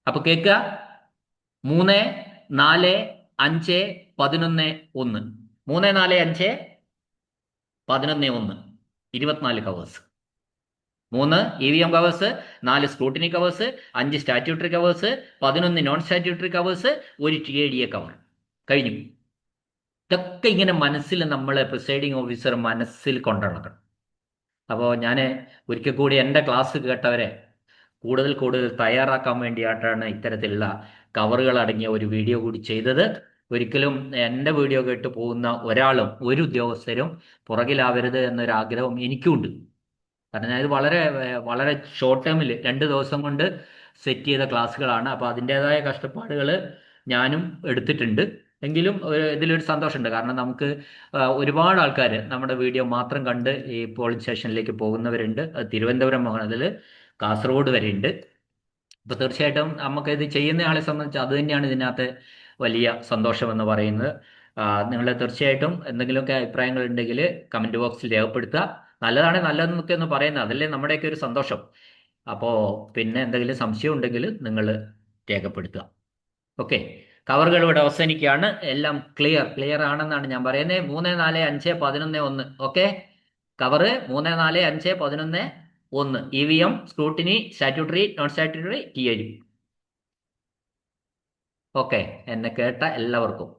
അപ്പൊ കേൾക്കുക: 3, 4, 5, 11, 1. 3, 4, 5, 11, 1. 24 covers. 3 EVM covers, 4 scrutiny covers, 5 statutory covers, 11 non statutory covers, ഒരു TADA കവർ. കഴിഞ്ഞു. ഇതൊക്കെ ഇങ്ങനെ മനസ്സിൽ നമ്മൾ പ്രിസൈഡിങ് ഓഫീസർ മനസ്സിൽ കൊണ്ടുനടക്കണം. അപ്പോൾ ഞാൻ ഒരിക്കൽ കൂടി എൻ്റെ ക്ലാസ് കേട്ടവരെ കൂടുതൽ കൂടുതൽ തയ്യാറാക്കാൻ വേണ്ടിയിട്ടാണ് ഇത്തരത്തിലുള്ള കവറുകൾ അടങ്ങിയ ഒരു വീഡിയോ കൂടി ചെയ്തത്. ഒരിക്കലും എൻ്റെ വീഡിയോ കേട്ട് പോകുന്ന ഒരാളും ഒരു ഉദ്യോഗസ്ഥരും പുറകിലാവരുത് എന്നൊരാഗ്രഹം എനിക്കുണ്ട്. കാരണം ഞാനിത് വളരെ വളരെ ഷോർട്ട് ടൈമിൽ 2 ദിവസം കൊണ്ട് സെറ്റ് ചെയ്ത ക്ലാസ്സുകളാണ്. അപ്പോൾ അതിൻ്റെതായ കഷ്ടപ്പാടുകൾ ഞാനും എടുത്തിട്ടുണ്ട്. എങ്കിലും ഇതിലൊരു സന്തോഷമുണ്ട്. കാരണം നമുക്ക് ഒരുപാട് ആൾക്കാർ നമ്മുടെ വീഡിയോ മാത്രം കണ്ട് ഈ പോളിംഗ് സ്റ്റേഷനിലേക്ക് പോകുന്നവരുണ്ട്. തിരുവനന്തപുരം മുതൽ കാസർഗോഡ് വരെ ഉണ്ട്. അപ്പോൾ തീർച്ചയായിട്ടും നമുക്ക് ഇത് ചെയ്യുന്ന ആളെ സംബന്ധിച്ച് അത് തന്നെയാണ് ഇതിനകത്ത് വലിയ സന്തോഷം എന്ന് പറയുന്നത്. നിങ്ങൾ തീർച്ചയായിട്ടും എന്തെങ്കിലുമൊക്കെ അഭിപ്രായങ്ങൾ ഉണ്ടെങ്കിൽ കമൻറ്റ് ബോക്സിൽ രേഖപ്പെടുത്തുക. നല്ലതാണ് നല്ലതെന്നൊക്കെ ഒന്ന് പറയുന്നത്, അതല്ലേ നമ്മുടെയൊക്കെ ഒരു സന്തോഷം. അപ്പോൾ പിന്നെ എന്തെങ്കിലും സംശയം ഉണ്ടെങ്കിൽ നിങ്ങൾ രേഖപ്പെടുത്തുക. ഓക്കെ, കവറുകൾ ഇവിടെ അവസാനിക്കുകയാണ്. എല്ലാം ക്ലിയർ ആണെന്നാണ് ഞാൻ പറയുന്നത്. 3, 4, 5, 11, 1. Okay, cover 3, 4, 5, 11, 1. EVM, scrutiny, statutory, non statutory, TAD. Okay, എന്നെ കേട്ട എല്ലാവർക്കും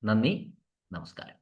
നന്ദി, നമസ്കാരം.